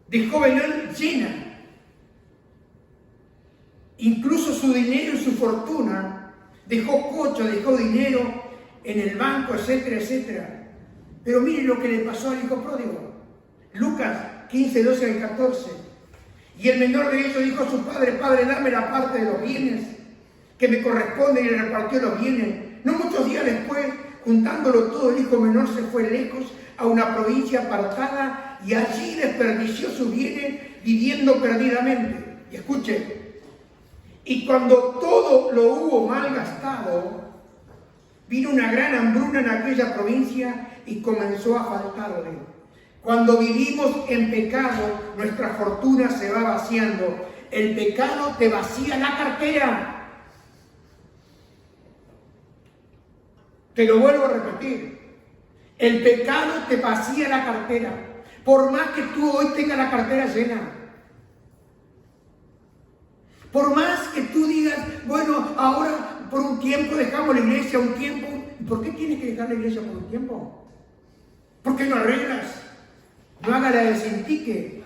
Dejó Belén llena. Incluso su dinero y su fortuna. Dejó coche, dejó dinero en el banco, etcétera, etcétera. Pero miren lo que le pasó al hijo pródigo. Lucas 15, 12 al 14. Y el menor de ellos dijo a su padre: Padre, dame la parte de los bienes que me corresponde, y le repartió los bienes. No muchos días después, juntándolo todo, el hijo menor se fue lejos a una provincia apartada y allí desperdició sus bienes viviendo perdidamente. Y escuche, y cuando todo lo hubo malgastado, vino una gran hambruna en aquella provincia y comenzó a faltarle. Cuando vivimos en pecado, nuestra fortuna se va vaciando. El pecado te vacía la cartera. Te lo vuelvo a repetir. El pecado te vacía la cartera. Por más que tú hoy tengas la cartera llena. Por más que tú digas, bueno, ahora por un tiempo dejamos la iglesia, un tiempo. ¿Por qué tienes que dejar la iglesia por un tiempo? ¿Por qué no arreglas? No haga la de Sintique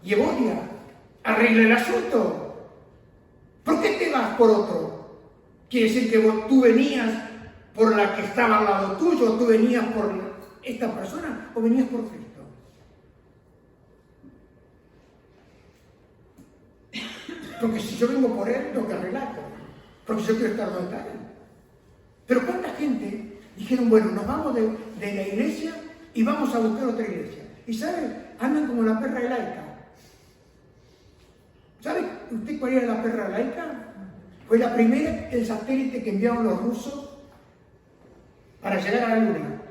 y Evodia. Arregla el asunto. ¿Por qué te vas por otro? Quiere decir que tú venías por la que estaba al lado tuyo, o tú venías por esta persona, o venías por Cristo. Porque si yo vengo por Él, tengo que arreglarlo. Porque yo quiero estar donde está Él. Pero ¿cuánta gente dijeron, bueno, nos vamos de la iglesia y vamos a buscar otra iglesia? Y ¿sabe? Andan como la perra laica. ¿Sabe usted cuál era la perra laica? Fue la primera, el satélite que enviaron los rusos para llegar a la luna.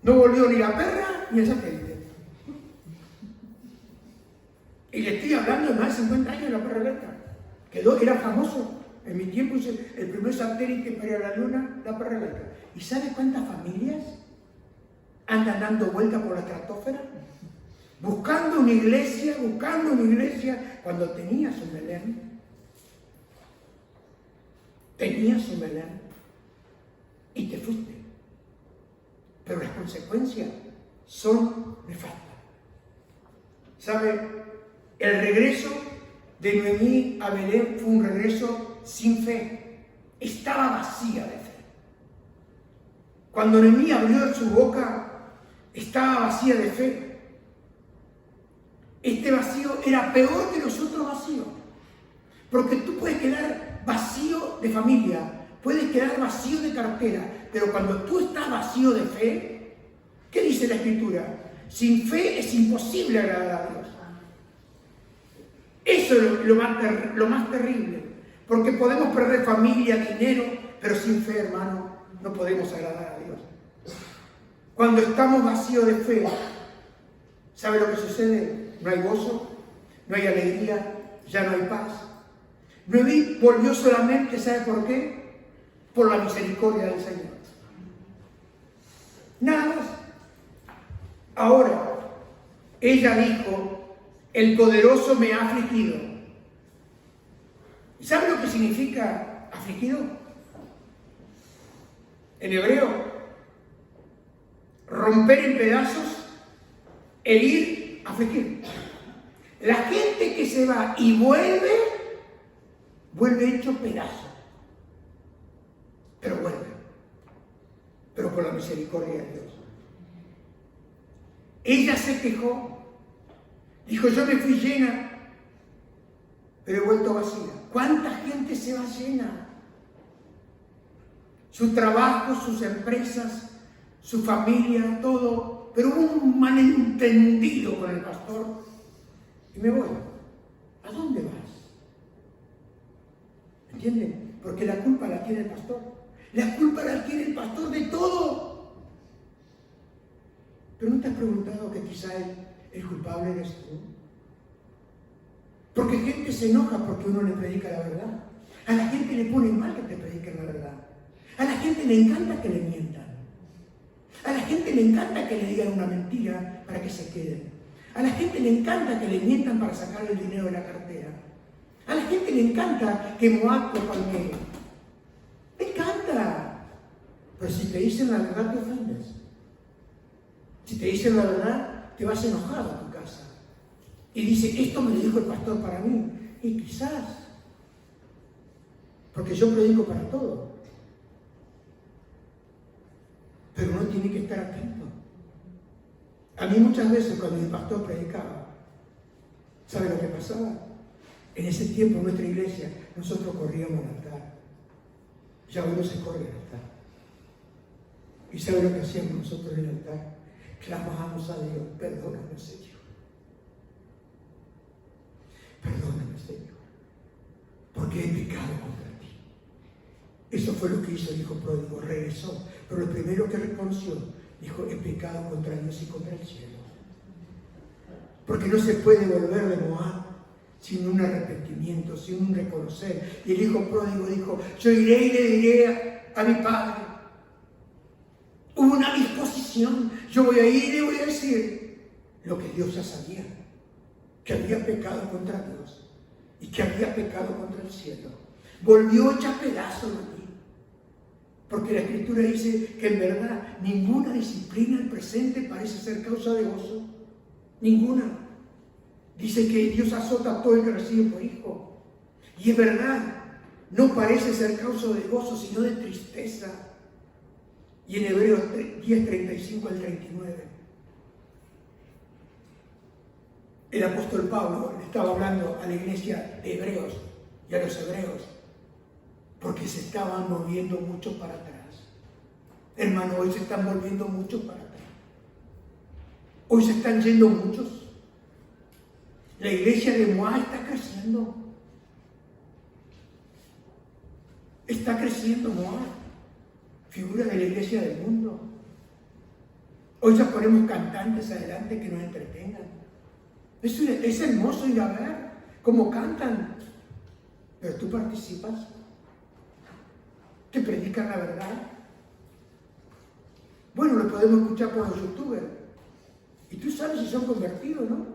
No volvió ni la perra ni el satélite. Y le estoy hablando de más de 50 años de la perra laica. Era famoso. En mi tiempo hice el primer satélite para ir a la luna, la perra laica. ¿Y sabe cuántas familias andan dando vueltas por la estratosfera? buscando una iglesia, cuando tenías un Belén. Tenías un Belén y te fuiste. Pero las consecuencias son nefastas. ¿Sabe? El regreso de Noemí a Belén fue un regreso sin fe. Estaba vacía de fe. Cuando Noemí abrió su boca, estaba vacía de fe. Este vacío era peor que los otros vacíos. Porque tú puedes quedar vacío de familia, puedes quedar vacío de cartera, pero cuando tú estás vacío de fe, ¿qué dice la Escritura? Sin fe es imposible agradar a Dios. Eso es lo más terrible, porque podemos perder familia, dinero, pero sin fe, hermano, no podemos agradar a Dios. Cuando estamos vacíos de fe, ¿sabe lo que sucede? No hay gozo, no hay alegría, ya no hay paz. Noemí volvió solamente, ¿sabe por qué? Por la misericordia del Señor. Nada más. Ahora, ella dijo, el poderoso me ha afligido. ¿Y sabe lo que significa afligido? En hebreo, romper en pedazos, herir, afligir. La gente que se va y vuelve hecho pedazo. Pero vuelve. Pero por la misericordia de Dios. Ella se quejó. Dijo, yo me fui llena, pero he vuelto vacía. ¿Cuánta gente se va llena? Su trabajo, sus empresas, su familia, todo. Pero hubo un malentendido con el pastor. Y me voy. ¿A dónde vas? ¿Entienden? Porque la culpa la tiene el pastor. La culpa la tiene el pastor de todo. Pero ¿no te has preguntado que quizá el culpable eres tú? Porque gente se enoja porque uno le predica la verdad. A la gente le pone mal que te prediquen la verdad. A la gente le encanta que le mientan. A la gente le encanta que le digan una mentira para que se queden. A la gente le encanta que le mientan para sacarle el dinero de la cartera. A la gente le encanta que Moab te palmee. Le encanta. Pero si te dicen la verdad, te ofendes. Si te dicen la verdad, te vas enojado a tu casa. Y dice, esto me lo dijo el pastor para mí. Y quizás. Porque yo predico para todo. Pero uno tiene que estar atento. A mí muchas veces cuando mi pastor predicaba, ¿sabe lo que pasaba? En ese tiempo en nuestra iglesia nosotros corríamos al altar. Ya hoy no se corre al altar. ¿Y sabe lo que hacíamos nosotros en el altar? Clamábamos a Dios, perdóname Señor. Perdóname Señor. Porque he pecado contra ti. Eso fue lo que hizo el hijo pródigo, regresó. Pero lo primero que reconoció, dijo, he pecado contra Dios y contra el cielo. Porque no se puede volver de Moab sin un arrepentimiento, sin un reconocer. Y el hijo pródigo dijo, yo iré y le diré a mi padre. Hubo una disposición. Yo voy a ir y le voy a decir lo que Dios ya sabía. Que había pecado contra Dios y que había pecado contra el cielo. Volvió hecha pedazos de mí. Porque la Escritura dice que en verdad ninguna disciplina al presente parece ser causa de gozo. Ninguna. Dice que Dios azota a todo el que recibe por hijo. Y es verdad, no parece ser causa de gozo, sino de tristeza. Y en Hebreos 10, 35 al 39, el apóstol Pablo le estaba hablando a la iglesia de Hebreos y a los hebreos, porque se estaban moviendo mucho para atrás. Hermano, hoy se están volviendo mucho para atrás. Hoy se están yendo muchos. La iglesia de Moab está creciendo. Está creciendo Moab. Figura de la iglesia del mundo. Hoy ya ponemos cantantes adelante que nos entretengan. Es hermoso ir a ver cómo cantan. Pero tú participas. Te predican la verdad. Bueno, lo podemos escuchar por los youtubers. Y tú sabes si son convertidos, ¿no?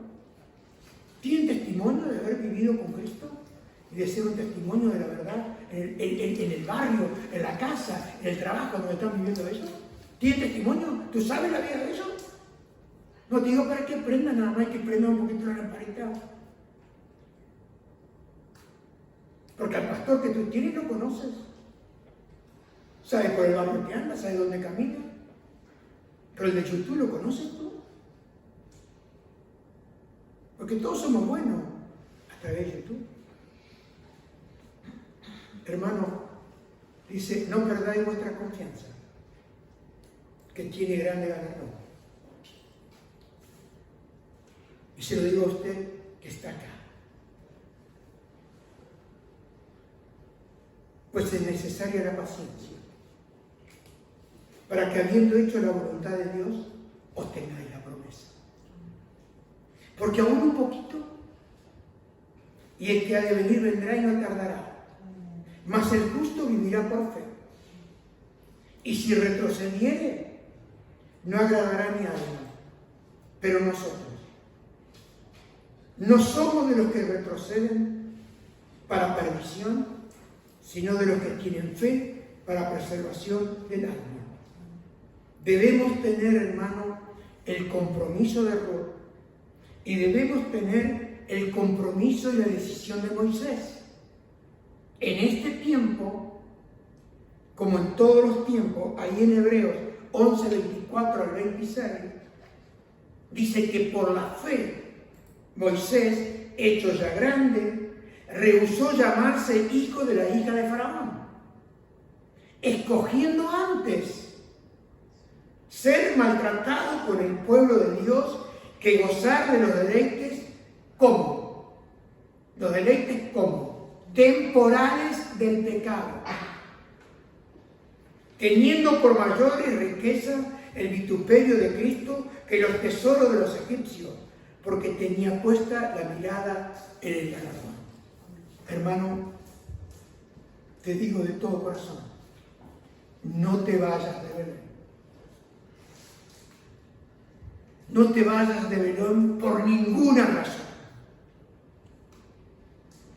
¿Tienen testimonio de haber vivido con Cristo? Y de ser un testimonio de la verdad en el barrio, en la casa, en el trabajo donde están viviendo eso. ¿Tienen testimonio? ¿Tú sabes la vida de eso? No te digo para que aprendan, nada más que aprendan un poquito la lamparita. Porque al pastor que tú tienes no conoces. Sabes por el barrio que anda, sabes dónde camina. Pero el de YouTube lo conoces tú. Porque todos somos buenos a través de YouTube. Hermano, dice, no perdáis vuestra confianza, que tiene grande galardón. Y se lo digo a usted que está acá. Pues es necesaria la paciencia, para que habiendo hecho la voluntad de Dios, obtengáis la promesa. Porque aún un poquito, y el que ha de venir vendrá y no tardará. Mas el justo vivirá por fe. Y si retrocediere, no agradará mi alma. Pero nosotros no somos de los que retroceden para perdición, sino de los que tienen fe para preservación del alma. Debemos tener, hermano, el compromiso de Ruth, y debemos tener el compromiso y la decisión de Moisés. En este tiempo, como en todos los tiempos, ahí en Hebreos 11, 24 al 26, dice que por la fe, Moisés, hecho ya grande, rehusó llamarse hijo de la hija de Faraón, escogiendo antes ser maltratado por el pueblo de Dios que gozar de los deleites, ¿cómo? Los deleites, ¿cómo? Temporales del pecado, teniendo por mayor riqueza el vituperio de Cristo que los tesoros de los egipcios, porque tenía puesta la mirada en el galardón. Hermano, te digo de todo corazón, no te vayas de Belén. No te vayas de Belén por ninguna razón.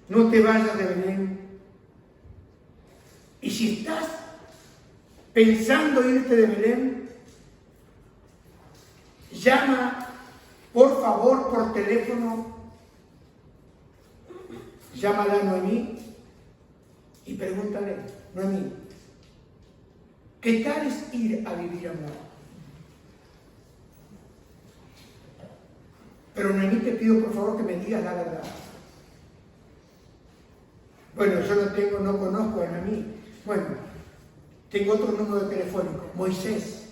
No te vayas de Belén. Y si estás pensando irte de Belén, llama, por favor, por teléfono, llámala a Noemí y pregúntale, Noemí, ¿qué tal es ir a vivir a Moab? Pero Noemí, te pido por favor que me digas la verdad. Bueno, yo no conozco a Noemí. Bueno, tengo otro número de telefónico, Moisés.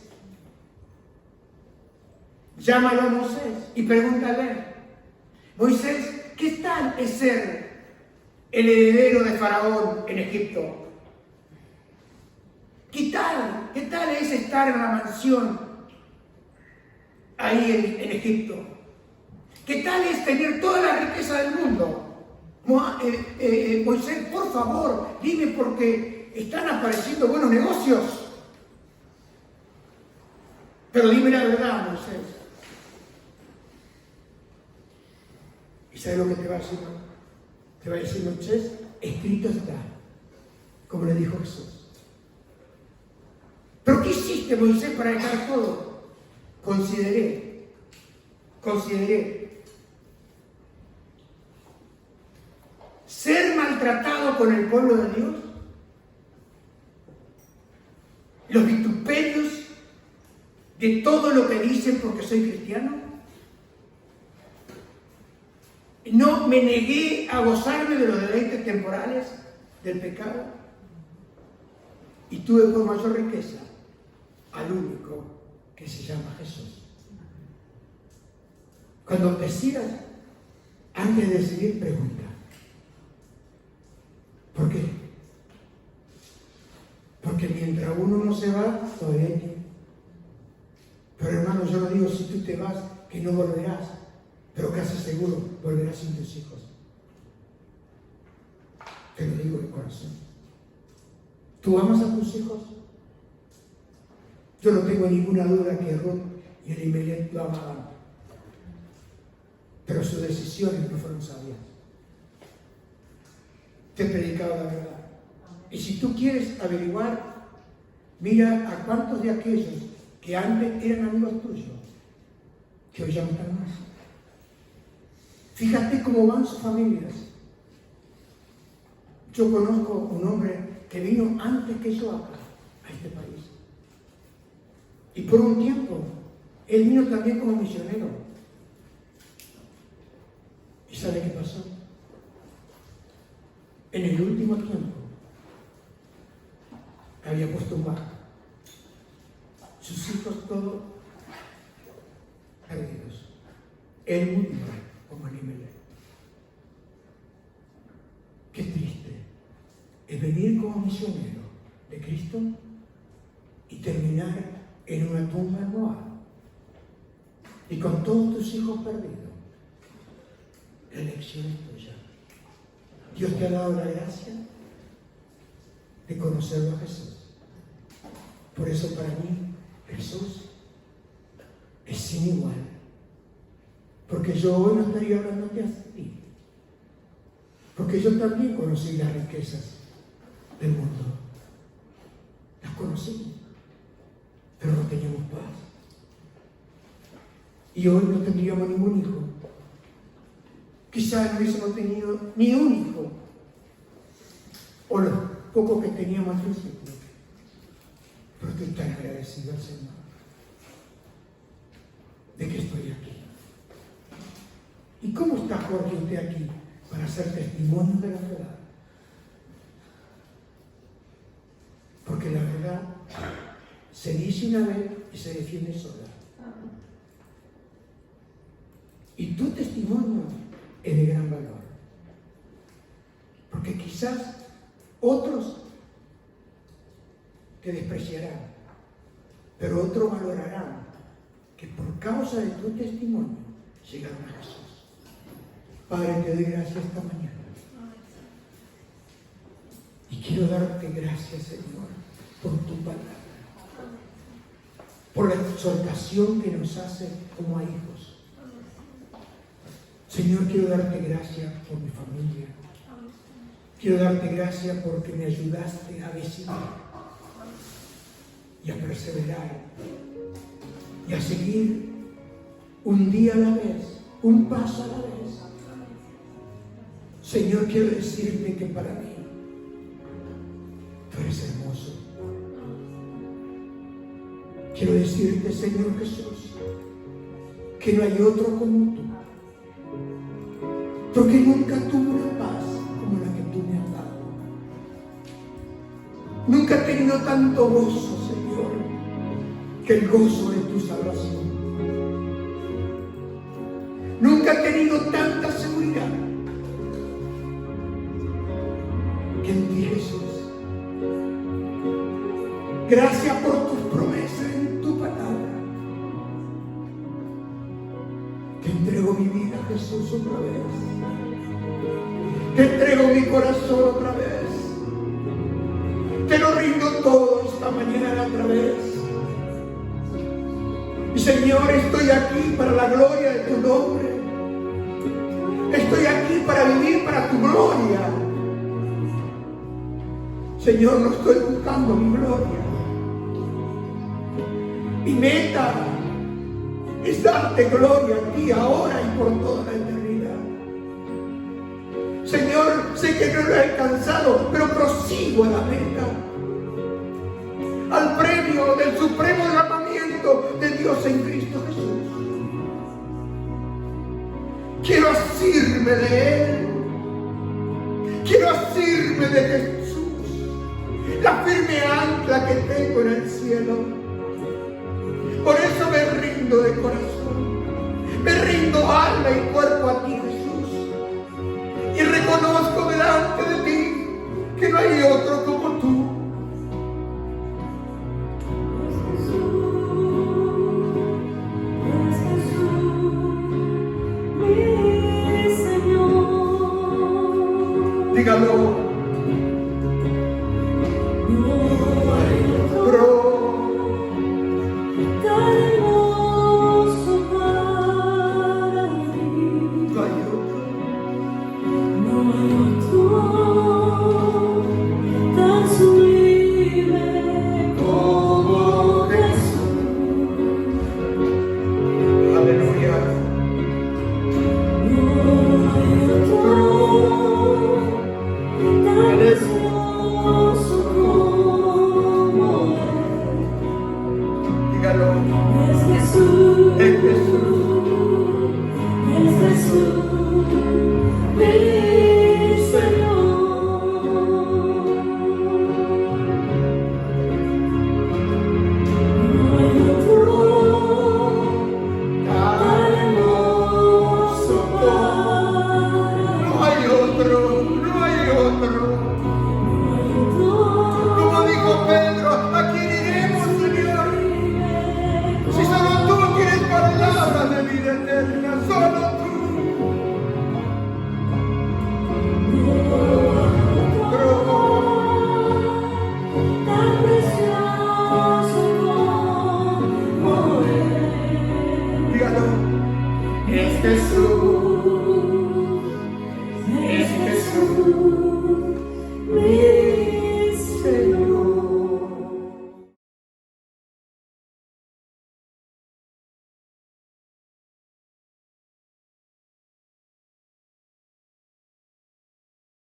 Llámalo a Moisés y pregúntale, Moisés, ¿qué tal es ser el heredero de Faraón en Egipto? ¿Qué tal es estar en la mansión ahí en Egipto? ¿Qué tal es tener toda la riqueza del mundo? Moisés, por favor, dime porque están apareciendo buenos negocios. Pero dime la verdad, Moisés. ¿Y sabes lo que te va a decir? Te va a decir Moisés, escrito está, como le dijo Jesús. ¿Pero qué hiciste, Moisés, para dejar todo? Consideré. Ser maltratado con el pueblo de Dios, los vituperios de todo lo que dicen porque soy cristiano. No me negué a gozarme de los deleites temporales del pecado y tuve por mayor riqueza al único que se llama Jesús. Cuando decidas, antes de decidir, pregunta. ¿Por qué? Porque mientras uno no se va, todavía hay tiempo. Pero hermano, yo no digo si tú te vas, que no volverás, pero casi seguro volverás sin tus hijos. Te lo digo de corazón. ¿Tú amas a tus hijos? Yo no tengo ninguna duda que Ruth y Elimelech lo amaban. pero sus decisiones no fueron sabias. Te he predicado la verdad. Y si tú quieres averiguar, mira a cuántos de aquellos que antes eran amigos tuyos, que hoy ya no están más. Fíjate cómo van sus familias. Yo conozco un hombre que vino antes que yo acá, a este país. Y por un tiempo, él vino también como misionero. ¿Y sabe qué pasó? En el último tiempo, había puesto un barco. Sus hijos todos perdidos. Él murió como animal. Qué triste es venir como misionero de Cristo y terminar en una tumba en Moab y con todos tus hijos perdidos. La elección es tuya. Dios te ha dado la gracia de conocerlo a Jesús. Por eso para mí Jesús es sin igual. Porque yo hoy no estaría hablándote a ti. Porque yo también conocí las riquezas del mundo. Las conocí, pero no teníamos paz. Y hoy no tendríamos ningún hijo. Quizás no hubiésemos tenido ni un hijo. O los pocos que teníamos al principio. Pero estoy tan agradecido al Señor de que estoy aquí. ¿Y cómo está Jorge usted aquí para hacer testimonio de la verdad? Porque la verdad se dice una vez y se defiende sola. Y tu testimonio es de gran valor. Porque quizás otros te despreciarán, pero otros valorarán que por causa de tu testimonio llegaron a Jesús. Padre, te doy gracias esta mañana. Y quiero darte gracias, Señor, por tu palabra, por la exhortación que nos hace como a hijos. Señor, quiero darte gracias por mi familia. Quiero darte gracias porque me ayudaste a decidir y a perseverar y a seguir un día a la vez, un paso a la vez. Señor, quiero decirte que para mí tú eres hermoso. Quiero decirte, Señor Jesús, que no hay otro como tú. Porque nunca tuve una paz como la que tú me has dado. Nunca he tenido tanto gozo, Señor, que el gozo de tu salvación. Nunca he tenido tanta seguridad que en ti, Jesús. Gracias por tus promesas en tu palabra. Te entrego mi vida, Jesús, otra vez. Te entrego mi corazón otra vez. Te lo rindo todo esta mañana otra vez. Y Señor, estoy aquí para la gloria de tu nombre. Estoy aquí para vivir para tu gloria. Señor, no estoy buscando mi gloria. Mi meta es darte gloria a ti ahora y por toda la eternidad. Señor, sé que no lo he alcanzado, pero prosigo a la meta, al premio del supremo llamamiento de Dios en Cristo Jesús. Quiero asirme de Él. Quiero asirme de Jesús, la firme ancla que tengo en el cielo. Por eso me rindo de corazón, me rindo alma y cuerpo a ti, Jesús, y reconozco delante de ti que no hay otro como tú. Dígalo. solo